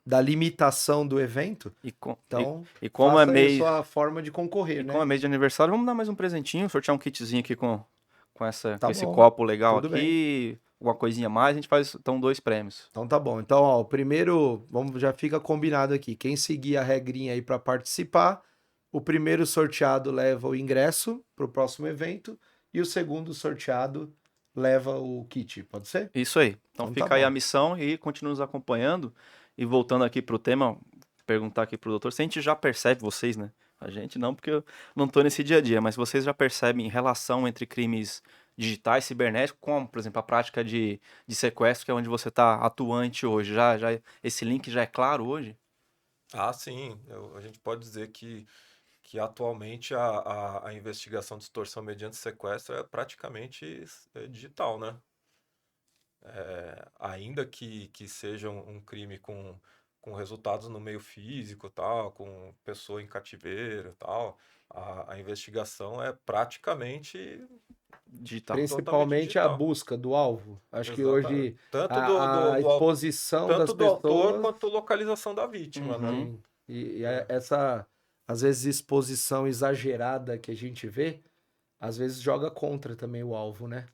da limitação do evento. e, com- Então, e como é faça aí a mês, sua forma de concorrer, e né? como é mês de aniversário, vamos dar mais um presentinho, sortear um kitzinho aqui com Tá esse bom, copo legal tudo aqui, uma coisinha a mais, a gente faz então 2 prêmios. Então tá bom. Então, ó, o primeiro, já fica combinado aqui. Quem seguir a regrinha aí para participar, o primeiro sorteado leva o ingresso para o próximo evento e o segundo sorteado leva o kit, pode ser? Isso aí. Então Então fica tá aí bom. a missão e continue nos acompanhando. E voltando aqui pro tema, perguntar aqui pro doutor, se a gente já percebe, vocês, né? A gente não, porque eu não tô nesse dia a dia, mas vocês já percebem relação entre crimes digitais, cibernéticos, como, por exemplo, a prática de sequestro, que é onde você está atuante hoje. Esse link já é claro hoje? Ah, sim. A gente pode dizer que atualmente a investigação de extorsão mediante sequestro é praticamente digital, né? Ainda que seja um crime com resultados no meio físico, tal, com pessoa em cativeiro, tal, a investigação é praticamente Digital. Principalmente a digital. busca do alvo. Acho que Exatamente. hoje Tanto a exposição das tanto do autor pessoas. quanto localização da vítima, né? Uhum. Essa, às vezes, exposição exagerada que a gente vê, às vezes joga contra também o alvo, né?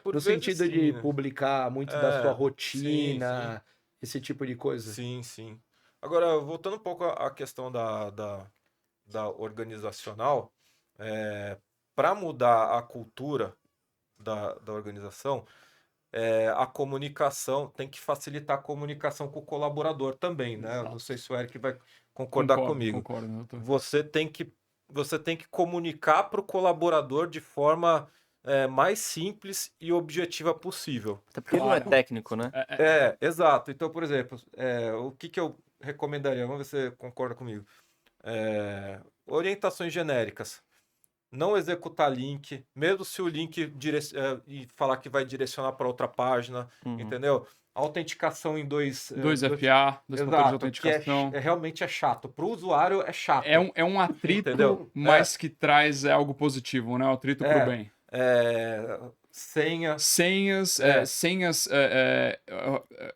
Por No vezes sentido sim, de né? publicar muito da sua Sim, rotina, esse tipo de coisa. sim, sim. Agora, voltando um pouco à questão da organizacional, para mudar a cultura da organização, a comunicação tem que facilitar a comunicação com o colaborador também, né? Eu não Exato. sei se o Eric vai concordar comigo. Concordo, doutor. Você tem que comunicar para o colaborador de forma mais simples e objetiva possível. Até porque ele não é Claro. técnico, né? Exato. Então, por exemplo, o que eu recomendaria? Vamos ver se você concorda comigo. Orientações genéricas. Não executar link, mesmo se o link e falar que vai direcionar para outra página, Uhum. entendeu? Autenticação em 2FA, dois fatores de Exato, que autenticação. realmente é chato. Para o usuário é chato. É um atrito, Entendeu? mas que traz algo positivo, né? O atrito pro bem. Senha. Senhas,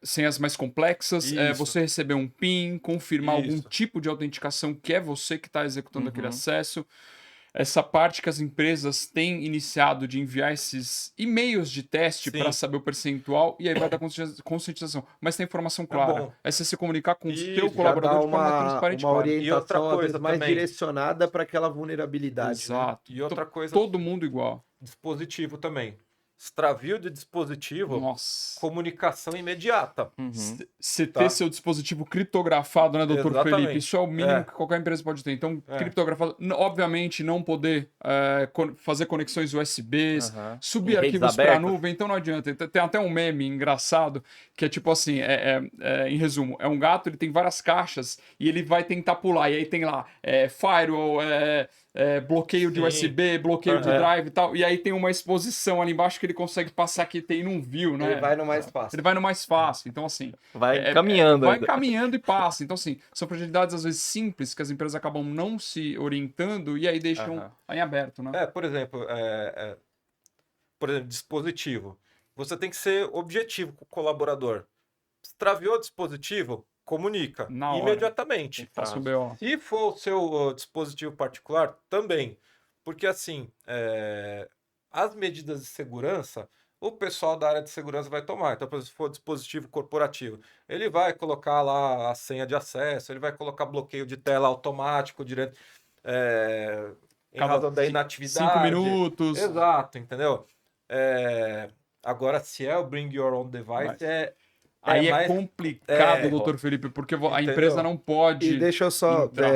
senhas mais complexas, Isso. você receber um PIN, confirmar algum Isso. tipo de autenticação que é você que está executando aquele Uhum. acesso. Essa parte que as empresas têm iniciado de enviar esses e-mails de teste Sim. para saber o percentual e aí vai dar conscientização. Mas tem informação clara. bom. É você se comunicar com o Isso, seu já colaborador Dá de forma transparente. uma e clara. E outra orientação, às coisa vezes, mais também. direcionada para aquela vulnerabilidade, né? Exato. E outra coisa, Todo mundo igual. dispositivo também. Extravio de dispositivo, Nossa. comunicação imediata. Uhum. Você Tá. ter seu dispositivo criptografado, né, doutor Exatamente. Felipe? Isso é o mínimo que qualquer empresa pode ter. Então, criptografado, obviamente, não poder fazer conexões USBs, Aham. subir Em redes arquivos para a abertas. nuvem, então não adianta. Tem até um meme engraçado que é tipo assim, em resumo, é um gato, ele tem várias caixas e ele vai tentar pular, e aí tem lá firewall, bloqueio de Sim. USB, bloqueio de Aham. drive e tal, e aí tem uma exposição ali embaixo que ele consegue passar que tem e não viu, né? Ele vai no mais fácil. Ele vai no mais fácil. Então, assim. Vai caminhando Vai ainda. caminhando e passa. Então, assim, são fragilidades às vezes simples que as empresas acabam não se orientando e aí deixam Aham. em aberto, né? Por exemplo, dispositivo. Você tem que ser objetivo com o colaborador. Extraviou o dispositivo, comunica Na hora. imediatamente. Faça o BO. Se for o seu dispositivo particular, também. Porque, assim, as medidas de segurança, o pessoal da área de segurança vai tomar. Então, por exemplo, se for dispositivo corporativo, ele vai colocar lá a senha de acesso, ele vai colocar bloqueio de tela automático em Cada razão da 5 inatividade. minutos. Exato, entendeu? Agora, se é o Bring Your Own Device, Mas aí é mais... complicado, doutor Felipe, porque a Entendeu? empresa não E pode deixa eu só, entrar.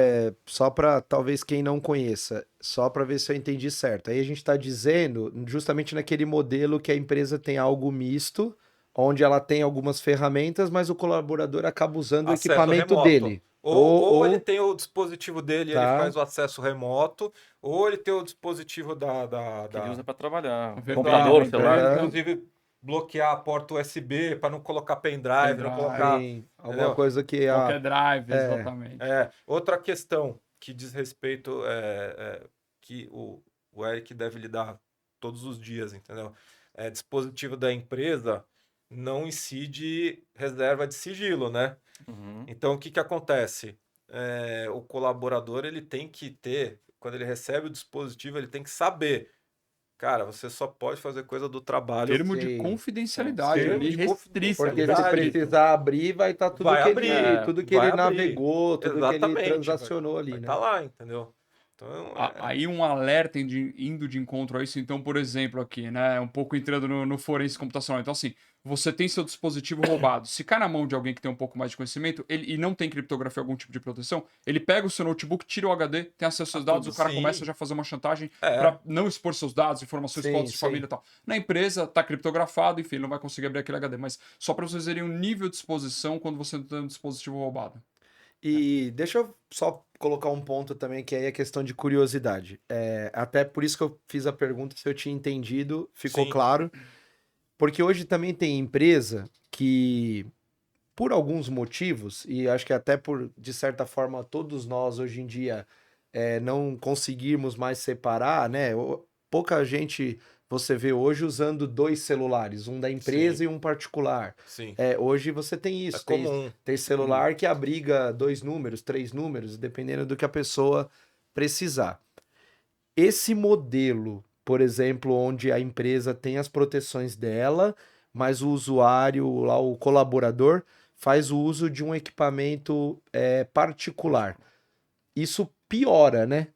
só para talvez quem não conheça, só para ver se eu entendi certo. Aí a gente está dizendo justamente naquele modelo que a empresa tem algo misto, onde ela tem algumas ferramentas, mas o colaborador acaba usando o acesso equipamento remoto. dele. Ou ele tem o dispositivo dele e ele Tá. faz o acesso remoto, ou ele tem o dispositivo Que ele usa para trabalhar. Verdade, Computador, né? celular. Aham. Inclusive, bloquear a porta USB para não colocar pendrive, não Pendrive. colocar. Tem alguma Entendeu? coisa que Qualquer drive, é. exatamente. Outra questão que diz respeito que o Eric deve lidar todos os dias, entendeu? Dispositivo da empresa não incide reserva de sigilo, né? Uhum. Então, o que que acontece? O colaborador, ele tem que ter, quando ele recebe o dispositivo, ele tem que saber, cara, você só pode fazer coisa do trabalho. Termo de Sim. confidencialidade Termo ali de restrito. Porque se ele Confidencialidade. precisar abrir, vai estar tudo Vai que abrir, ele, tudo que vai ele abrir. navegou, tudo que ele Exatamente, transacionou ali, vai né? tá lá, entendeu? Então, Aí um alerta indo de encontro a isso, então, por exemplo, aqui, né? Um pouco entrando no forense computacional. Então, assim, você tem seu dispositivo roubado. Se cai na mão de alguém que tem um pouco mais de conhecimento e não tem criptografia, algum tipo de proteção, ele pega o seu notebook, tira o HD, tem acesso aos seus dados, tudo, o cara sim. começa já a fazer uma chantagem É. para não expor seus dados, informações, Sim, fotos de sim. família e tal. Na empresa, tá criptografado, enfim, ele não vai conseguir abrir aquele HD. Mas só para vocês verem o nível de exposição quando você tem um dispositivo roubado. E deixa eu só colocar um ponto também, que aí é questão de curiosidade. Até por isso que eu fiz a pergunta, se eu tinha entendido, ficou Sim. claro. Porque hoje também tem empresa que, por alguns motivos, e acho que até por, de certa forma, todos nós hoje em dia não conseguirmos mais separar, né? Pouca gente você vê hoje usando 2 celulares, um da empresa Sim. e um particular. Sim. Hoje você tem isso, É comum. tem celular que abriga 2 números, 3 números, dependendo do que a pessoa precisar. Esse modelo, por exemplo, onde a empresa tem as proteções dela, mas o usuário, lá o colaborador, faz o uso de um equipamento particular. Isso piora, né?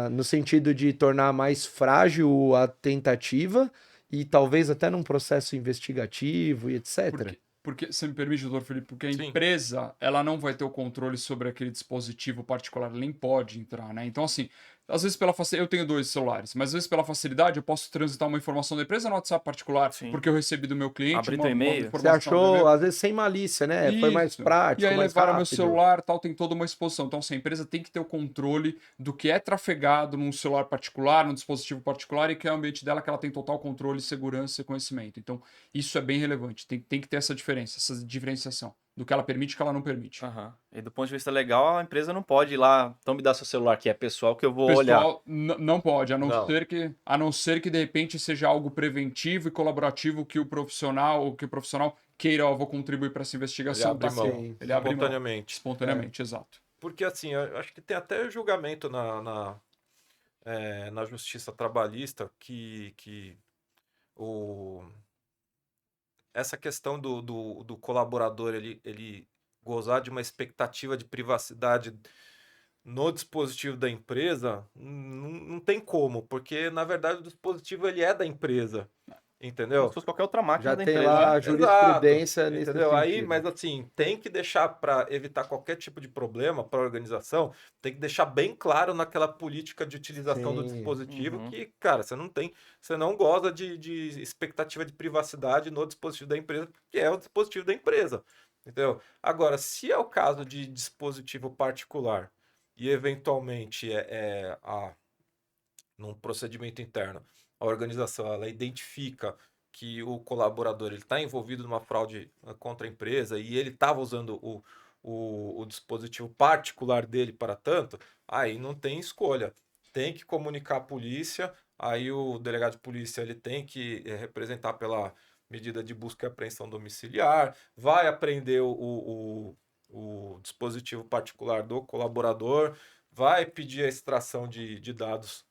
No sentido de tornar mais frágil a tentativa e talvez até num processo investigativo e etc. Porque, se me permite, doutor Felipe, porque a Sim. empresa, ela não vai ter o controle sobre aquele dispositivo particular, ela nem pode entrar, né? Então, assim, às vezes pela facilidade, eu tenho 2 celulares, mas às vezes pela facilidade eu posso transitar uma informação da empresa no WhatsApp particular, Sim. porque eu recebi do meu cliente Abrir uma teu e-mail. Você informação. achou, às vezes, sem malícia, né? Foi mais Isso. prático, E aí mais levaram meu rápido. celular, tal, tem toda uma exposição. Então, assim, a empresa tem que ter o controle do que é trafegado num celular particular, num dispositivo particular, e que é o ambiente dela que ela tem total controle, segurança e conhecimento. Então, isso é bem relevante. Tem que ter essa diferença, essa diferenciação do que ela permite e que ela não permite. Aham. E do ponto de vista legal, a empresa não pode ir lá, então me dá seu celular que é pessoal que eu vou olhar. Pessoal, não pode, Não. a não ser que de repente seja algo preventivo e colaborativo que o profissional queira, ó, vou contribuir para essa investigação. Ele abre tá? mão. Sim. Ele abre mão. Espontaneamente. Espontaneamente, exato. Porque, assim, eu acho que tem até julgamento na justiça trabalhista que essa questão do colaborador ele gozar de uma expectativa de privacidade no dispositivo da empresa, não tem como, porque, na verdade, o dispositivo ele é da empresa, Como entendeu? se fosse qualquer outra máquina Já da tem empresa. lá a Exato, jurisprudência nesse entendeu? Aí, sentido. mas assim, tem que deixar para evitar qualquer tipo de problema para a organização, tem que deixar bem claro naquela política de utilização do Sim. dispositivo Uhum. que, cara, você não goza de expectativa de privacidade no dispositivo da empresa, que é o dispositivo da empresa, entendeu? Agora, se é o caso de dispositivo particular e eventualmente num procedimento interno, a organização ela identifica que o colaborador está envolvido numa fraude contra a empresa e ele estava usando o dispositivo particular dele para tanto, aí não tem escolha. Tem que comunicar à polícia, aí o delegado de polícia ele tem que representar pela medida de busca e apreensão domiciliar, vai apreender o dispositivo particular do colaborador, vai pedir a extração de dados.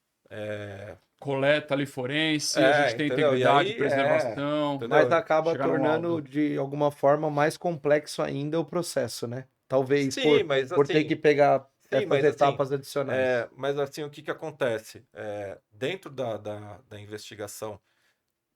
Coleta ali forense, a gente tem Entendeu? E integridade, aí, preservação. entendeu? Mas acaba Chegar no tornando, laudo. de alguma forma, mais complexo ainda o processo, né? Talvez Sim, mas por ter assim, que pegar sim, mas essas assim, etapas adicionais. mas assim, o que acontece? Dentro da investigação,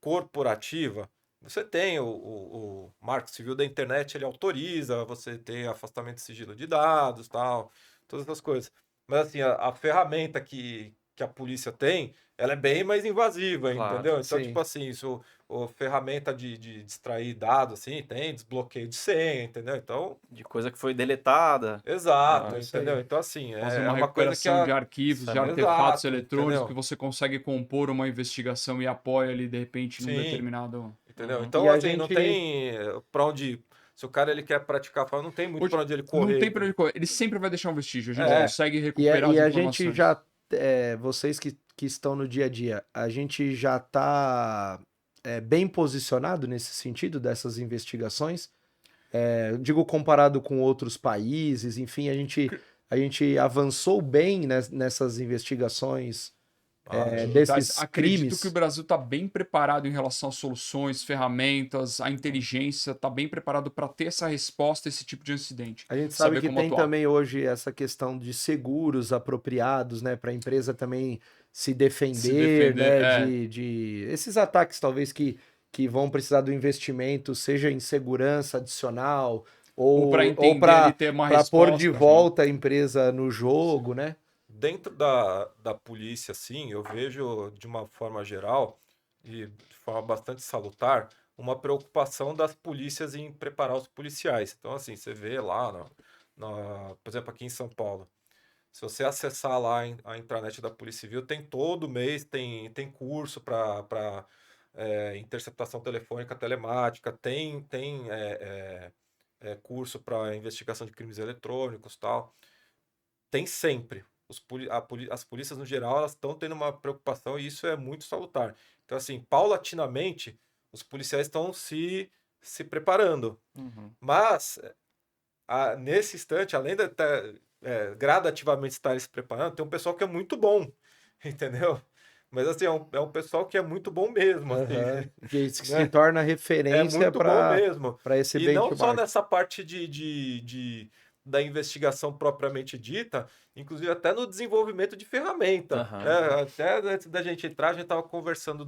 corporativa, você tem o Marco Civil da internet, ele autoriza você ter afastamento de sigilo de dados, tal, todas essas coisas. Mas assim, a ferramenta que a polícia tem, ela é bem mais invasiva, Claro, entendeu? Então, sim. tipo assim, isso, ferramenta de extrair dados, assim, tem desbloqueio de senha, entendeu? Então, de coisa que foi deletada. exato, isso aí. entendeu? Então, assim, Fazer é uma uma coisa que recuperação de arquivos, de artefatos Exato, eletrônicos entendeu? que você consegue compor uma investigação e apoia ali, de repente, num Sim. determinado... Entendeu? Uhum. Então, E a assim, não gente- tem pra onde. Se o cara ele quer praticar, não tem muito Hoje, pra onde ele não correr. tem pra ele correr. Ele sempre vai deixar um vestígio. A gente É. consegue E recuperar a as gente informações. já, vocês que estão no dia a dia, a gente já está bem posicionado nesse sentido dessas investigações? Eu digo comparado com outros países, enfim, a gente avançou bem nessas investigações desses Acredito crimes. que o Brasil está bem preparado em relação às soluções, ferramentas, a inteligência, está bem preparado para ter essa resposta a esse tipo de incidente. A gente sabe Saber que como tem atuar. também hoje essa questão de seguros apropriados, né, para a empresa também se defender, defender, né, de esses ataques talvez que vão precisar do investimento, seja em segurança adicional Ou para ou entender ele ter uma para pôr de resposta. volta a empresa no jogo, né? Dentro da polícia, assim, eu vejo de uma forma geral e de forma bastante salutar uma preocupação das polícias em preparar os policiais. Então, assim, você vê lá, por exemplo, aqui em São Paulo, se você acessar lá a intranet da Polícia Civil, tem todo mês, tem curso para interceptação telefônica telemática, tem curso para investigação de crimes eletrônicos, tal. Tem sempre. As polícias, no geral, elas estão tendo uma preocupação e isso é muito salutar. Então, assim, paulatinamente, os policiais estão se preparando. Uhum. Mas, nesse instante, além de gradativamente estarem se preparando, tem um pessoal que é muito bom, entendeu? Mas, assim, é um pessoal que é muito bom mesmo. Assim, Aham. Que se né? torna É referência muito bom mesmo. para esse E não só benchmark. nessa parte da investigação propriamente dita, inclusive até no desenvolvimento de ferramenta. Aham. Né? Até antes da gente entrar, a gente estava conversando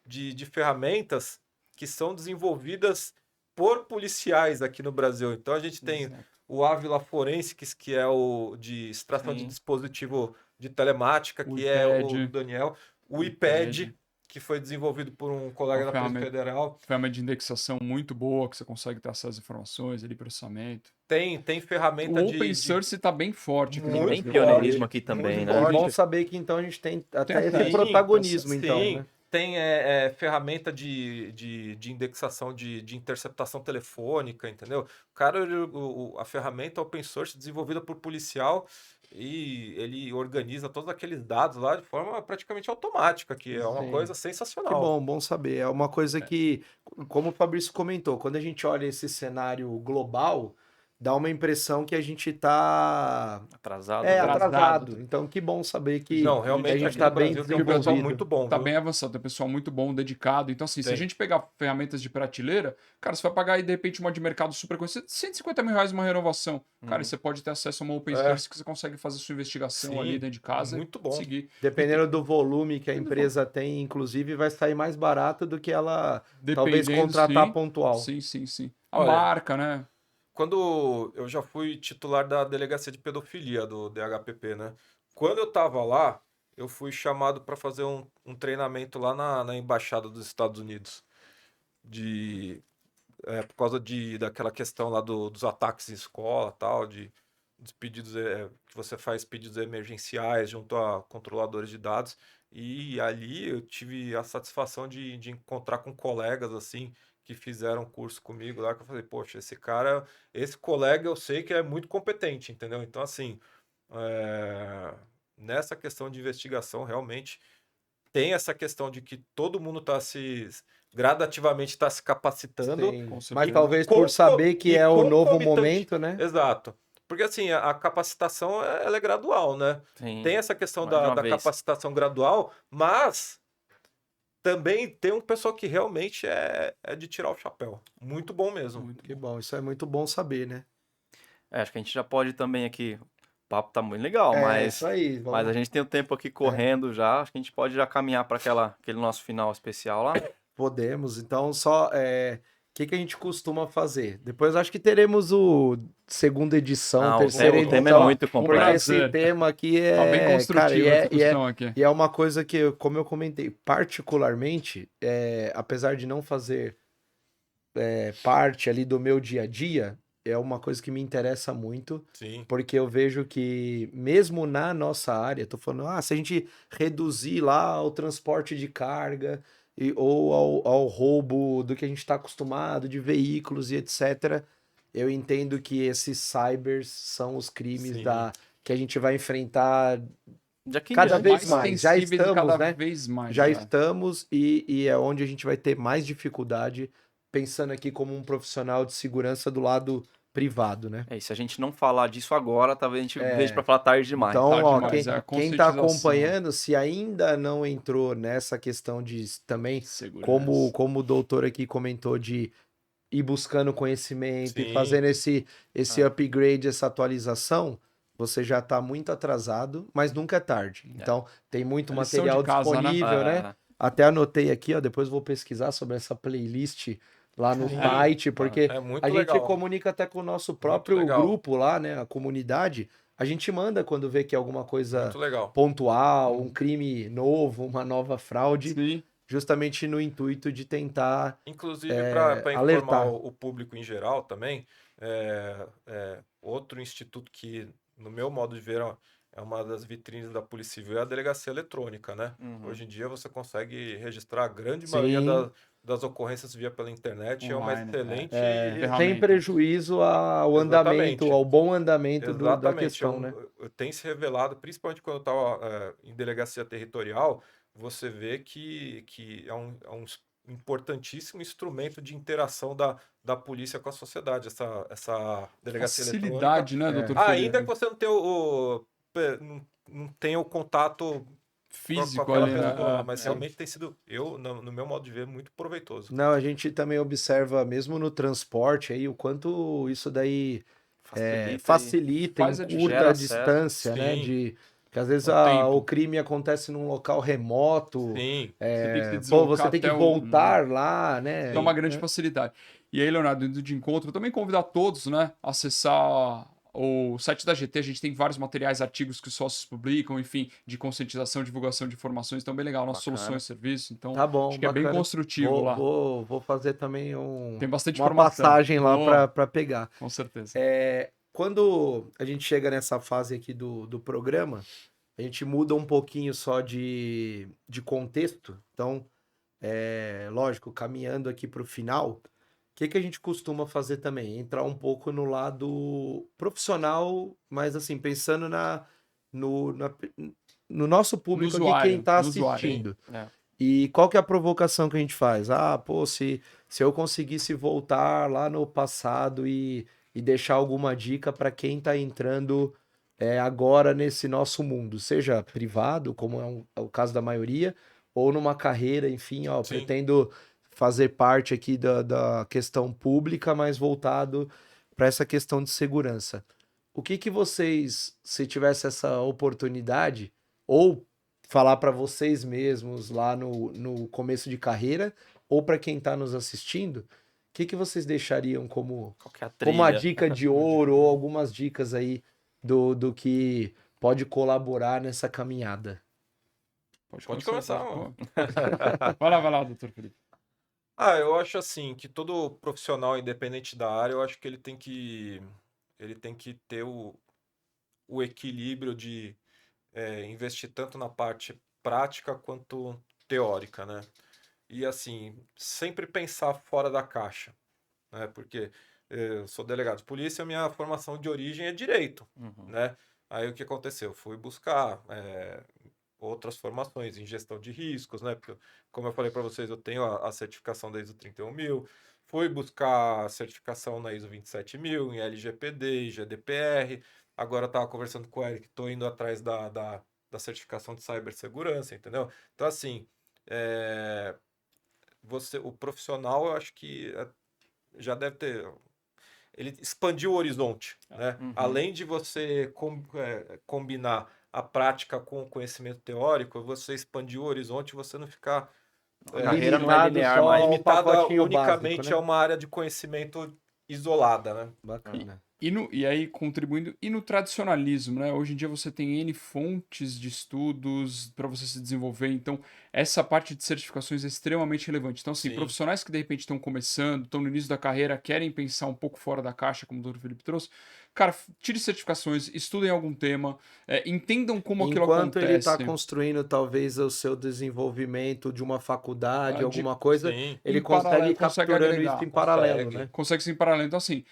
de ferramentas que são desenvolvidas por policiais aqui no Brasil. Então a gente tem Exato. o Ávila Forensics, que é o de extração de Sim. dispositivo de telemática, O que é o iPad. Daniel. O O iPad, iPad. que foi desenvolvido por um colega Uma da Polícia ferramenta- Federal. Ferramenta de indexação muito boa, que você consegue ter acesso às informações, ali, processamento. Tem ferramenta O open source está bem forte aqui no Muito Bem Brasil. pioneirismo aqui também, muito né? É forte. bom saber que então a gente tem até Tem esse acesso. protagonismo, Sim, então, né? tem ferramenta de indexação de interceptação telefônica, entendeu? O cara, a ferramenta open source desenvolvida por policial e ele organiza todos aqueles dados lá de forma praticamente automática, que é uma Sim. coisa Que sensacional. bom saber. É uma coisa que, como o Fabrício comentou, quando a gente olha esse cenário global, dá uma impressão que a gente está Atrasado. atrasado. Então, que bom saber que Não, a realmente gente aqui está no bem Brasil tem um pessoal desenvolvido. muito bom, Tá viu? bem avançado, tem pessoal muito bom, dedicado. Então, assim, se a Tem. gente pegar ferramentas de prateleira, cara, você vai pagar aí, de repente, uma de mercado super conhecida, R$150 mil uma renovação. Cara, e você pode ter acesso a uma open source que você consegue fazer sua investigação Sim, ali dentro de casa muito e bom. seguir. Dependendo do volume que a empresa tem, inclusive, vai sair mais barato do que ela talvez Dependendo, contratar sim. pontual. Sim. A Olha, marca, né? Quando eu já fui titular da Delegacia de Pedofilia do DHPP, né? Quando eu tava lá, eu fui chamado para fazer um treinamento lá na Embaixada dos Estados Unidos. Por causa daquela questão lá dos ataques em escola, tal, dos pedidos, que você faz pedidos emergenciais junto a controladores de dados. E ali eu tive a satisfação de encontrar com colegas, assim, que fizeram curso comigo lá, que eu falei, poxa, esse colega eu sei que é muito competente, entendeu? Então, assim, nessa questão de investigação, realmente tem essa questão de que todo mundo gradativamente está se capacitando. Sim. Com Mas certeza. talvez por saber que e é o novo concomitante- momento, né? Exato. Porque assim, a capacitação ela é gradual, né? Sim. Tem essa questão Mais de uma da vez. capacitação gradual, mas também tem um pessoal que realmente é de tirar o chapéu. Muito bom mesmo. Que bom, isso é muito bom saber, né? Acho que a gente já pode também aqui. O papo tá muito legal, mas, isso aí. mas a gente tem o tempo aqui correndo já. Acho que a gente pode já caminhar para aquele nosso final especial lá. Podemos, então só que a gente costuma fazer? Depois acho que teremos o segunda edição, Ah, terceira o tema é edição, muito porque complexo. esse tema aqui Tá bem cara, construtiva a discussão aqui. e é uma coisa que, como eu comentei, particularmente, apesar de não fazer parte ali do meu dia a dia, é uma coisa que me interessa muito, Sim, porque eu vejo que mesmo na nossa área, tô falando, se a gente reduzir lá o transporte de carga ou ao roubo do que a gente está acostumado de veículos e etc., eu entendo que esses cybers são os crimes sim. que a gente vai enfrentar De aqui em cada diante. vez Mais mais. Já sensíveis e estamos, cada né? vez mais. Já é. estamos e é onde a gente vai ter mais dificuldade, pensando aqui como um profissional de segurança do lado privado, né? E se a gente não falar disso agora, talvez a gente veja É, pra falar tarde demais. então, Tarde ó, demais, é a quem tá conscientização. acompanhando, se ainda não entrou nessa questão de também, Segurança. como o doutor aqui comentou, de ir buscando conhecimento e Sim. fazendo esse upgrade, essa atualização, você já tá muito atrasado, mas nunca é tarde. Então, tem muito A lição material de casa, né? disponível, né? É, Até anotei aqui, ó, depois vou pesquisar sobre essa playlist lá no Sim. site, porque É muito a gente legal. comunica até com o nosso Muito próprio legal. grupo lá, né, a comunidade. A gente manda quando vê que é alguma coisa Muito legal. pontual, um crime novo, uma nova fraude, Sim. justamente no intuito de tentar Inclusive, para informar alertar. o público em geral também, outro instituto que, no meu modo de ver, é uma das vitrines da Polícia Civil é a delegacia eletrônica, né? Uhum. Hoje em dia você consegue registrar a grande Sim. maioria das ocorrências via pela internet, é uma Online, excelente... Sem ferramenta. prejuízo ao Exatamente. andamento, ao bom andamento da Exatamente. questão, né? Tem se revelado, principalmente quando eu estava em delegacia territorial, você vê que é um importantíssimo instrumento de interação da polícia com a sociedade, essa delegacia eletrônica. Facilidade, né, doutor Ainda que Felipe? você não tenha não tenha o contato com Físico aquela ali, né? pessoa, mas Sim. realmente tem sido, no meu modo de ver, muito proveitoso. Não, a gente também observa, mesmo no transporte, aí, o quanto isso daí facilita, Faz a encurta gera a acesso. distância, né? Sim. Que às vezes O tempo. o crime acontece num local remoto, Sim, Você tem que se pô, deslocar você tem que até voltar lá, né? É uma grande facilidade. E aí, Leonardo, indo de encontro, eu também convido a todos, né, a acessar o site da GT. A gente tem vários materiais, artigos que os sócios publicam, enfim, de conscientização, divulgação de informações. Então, bem legal, nossas Bacana. soluções e serviços. Então, Tá bom, acho que é bem bacana. construtivo lá. Vou fazer também Tem bastante uma informação. passagem lá Boa. para pegar. Com certeza. Quando a gente chega nessa fase aqui do programa, a gente muda um pouquinho só de contexto. Então, lógico, caminhando aqui para o final, o que a gente costuma fazer também? Entrar um pouco no lado profissional, mas assim, pensando no nosso público aqui, quem está no usuário. assistindo. É. E qual que é a provocação que a gente faz? Pô, se eu conseguisse voltar lá no passado e deixar alguma dica para quem está entrando agora nesse nosso mundo, seja privado, como é o caso da maioria, ou numa carreira, enfim, Sim. pretendo fazer parte aqui da questão pública, mas voltado para essa questão de segurança. O que vocês, se tivesse essa oportunidade, ou falar para vocês mesmos lá no começo de carreira, ou para quem está nos assistindo, o que vocês deixariam como Qual que é a uma trilha? dica de ouro ou algumas dicas aí do que pode colaborar nessa caminhada? Pode começar, Pô. mano. Vai lá, doutor Felipe. Eu acho assim que todo profissional, independente da área, eu acho que ele tem que ter o equilíbrio de investir tanto na parte prática quanto teórica, né? E assim, sempre pensar fora da caixa, né? Porque eu sou delegado de polícia, minha formação de origem é direito, Uhum. né? Aí o que aconteceu? Fui buscar outras formações em gestão de riscos, né? Porque, como eu falei para vocês, eu tenho a certificação da ISO 31000, fui buscar a certificação na ISO 27000, em LGPD, GDPR. Agora eu estava conversando com o Eric, estou indo atrás da certificação de cibersegurança, entendeu? Então, assim, o profissional, eu acho que já deve ter. Ele expandiu o horizonte, né? Uhum. Além de você combinar a prática com o conhecimento teórico, você expandir o horizonte, você não ficar A carreira não é limitado linear só mais. ao Limitada pacotinho unicamente básico, né? a uma área de conhecimento isolada, né? Bacana. E aí, contribuindo, e no tradicionalismo, né? Hoje em dia você tem N fontes de estudos para você se desenvolver, então essa parte de certificações é extremamente relevante. Então, assim, Sim. profissionais que de repente estão começando, estão no início da carreira, querem pensar um pouco fora da caixa, como o Dr. Felipe trouxe, cara, tire certificações, estudem algum tema, entendam como aquilo Enquanto ele está acontece. construindo talvez o seu desenvolvimento de uma faculdade, De- alguma coisa, Sim. ele Em consegue paralelo, ir consegue capturando agregar, isso em paralelo, consegue. né? Consegue ser em paralelo. Então, assim,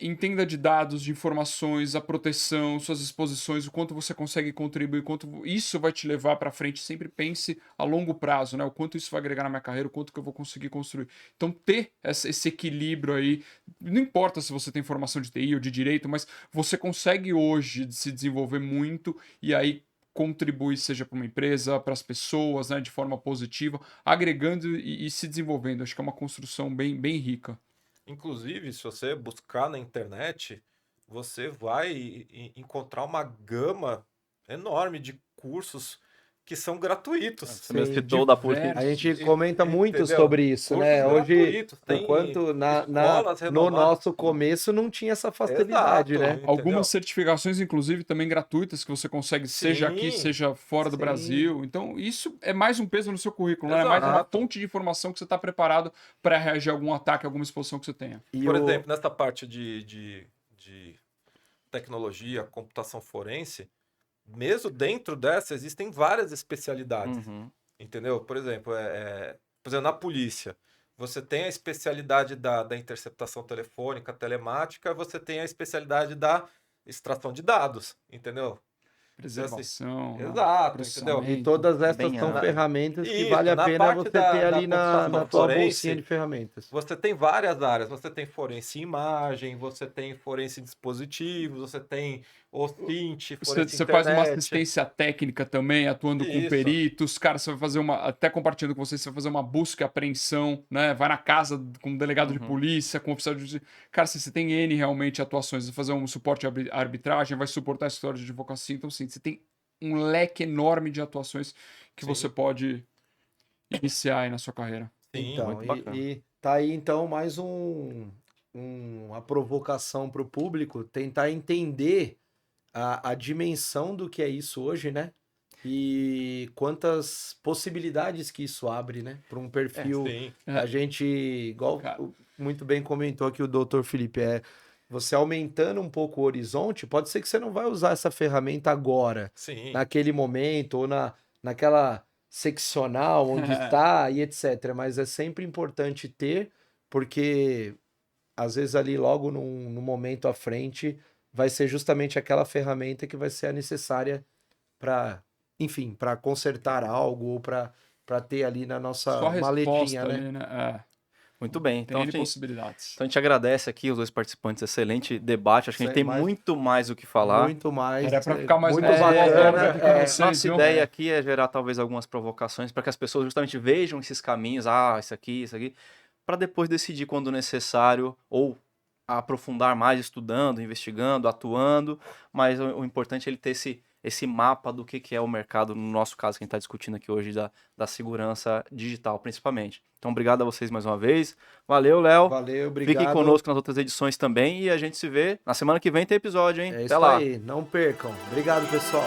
entenda de dados, de informações, a proteção, suas exposições, o quanto você consegue contribuir, o quanto isso vai te levar para frente. Sempre pense a longo prazo, né? O quanto isso vai agregar na minha carreira, o quanto que eu vou conseguir construir. Então, ter esse equilíbrio aí, não importa se você tem formação de TI ou de direito, mas você consegue hoje se desenvolver muito e aí contribui, seja para uma empresa, para as pessoas, né, de forma positiva, agregando e se desenvolvendo. Acho que é uma construção bem, bem rica. Inclusive, se você buscar na internet, você vai encontrar uma gama enorme de cursos que são gratuitos. Você mesmo Sim, citou o da PUC. A gente E- comenta muito entendeu? sobre isso, Cursos né? Hoje, gratuitos, tem enquanto escolas no renomadas. nosso começo não tinha essa facilidade, Exato, né? entendeu? Algumas certificações, inclusive, também gratuitas, que você consegue, seja aqui, Sim, seja fora do sim. Brasil. Então, isso é mais um peso no seu currículo, né? É mais uma Exato. fonte de informação que você está preparado para reagir a algum ataque, a alguma exposição que você tenha. E Por o- exemplo, nessa parte de tecnologia, computação forense, mesmo dentro dessa existem várias especialidades, Uhum. entendeu? Por exemplo, na polícia, você tem a especialidade da interceptação telefônica, telemática, você tem a especialidade da extração de dados, entendeu? Preservação, né? Exato, Processamento. entendeu? E todas essas Bem são amplo. ferramentas que Isso, vale a na pena parte você da ter ali na computação tua forense, bolsinha de ferramentas. Você tem várias áreas, você tem forense em imagem, você tem forense em dispositivos, você tem OSINT, forense Você faz uma internet. assistência técnica também, atuando com Isso. peritos. Cara, você vai fazer até compartilhando com você vai fazer uma busca e apreensão, né? Vai na casa com um delegado de polícia, com um oficial de justiça. Cara, você tem N realmente atuações. Você vai fazer um suporte à arbitragem, vai suportar história de advocacia. Então, assim, você tem um leque enorme de atuações que Sim. você pode iniciar aí na sua carreira. Sim, Então, muito bacana. e tá aí então mais uma provocação para o público tentar entender a dimensão do que é isso hoje, né? E quantas possibilidades que isso abre, né? Para um perfil. sim. A gente, igual Cara. muito bem comentou aqui o Dr. Felipe, você aumentando um pouco o horizonte, pode ser que você não vai usar essa ferramenta agora, Sim. naquele momento, ou naquela seccional onde está e etc. Mas é sempre importante ter, porque às vezes ali logo no momento à frente vai ser justamente aquela ferramenta que vai ser a necessária para, enfim, para consertar algo ou para ter ali na nossa Só a maletinha, resposta né? ali, né? Muito bem. Tem Então, N assim, possibilidades. então a gente agradece aqui os dois participantes. Excelente debate. Acho que a gente tem Mais- muito mais o que falar. Muito mais. Era pra ficar mais muito umas duas horas bacana. aqui com vocês. Nossa viu? ideia aqui é gerar talvez algumas provocações para que as pessoas justamente vejam esses caminhos, isso aqui, para depois decidir quando necessário ou aprofundar mais estudando, investigando, atuando, mas o importante é ele ter esse mapa do que é o mercado, no nosso caso que a gente está discutindo aqui hoje, da segurança digital, principalmente. Então, obrigado a vocês mais uma vez. Valeu, Léo. Valeu, obrigado. Fiquem conosco nas outras edições também e a gente se vê na semana que vem tem episódio, hein? É Até isso lá. aí, não percam. Obrigado, pessoal.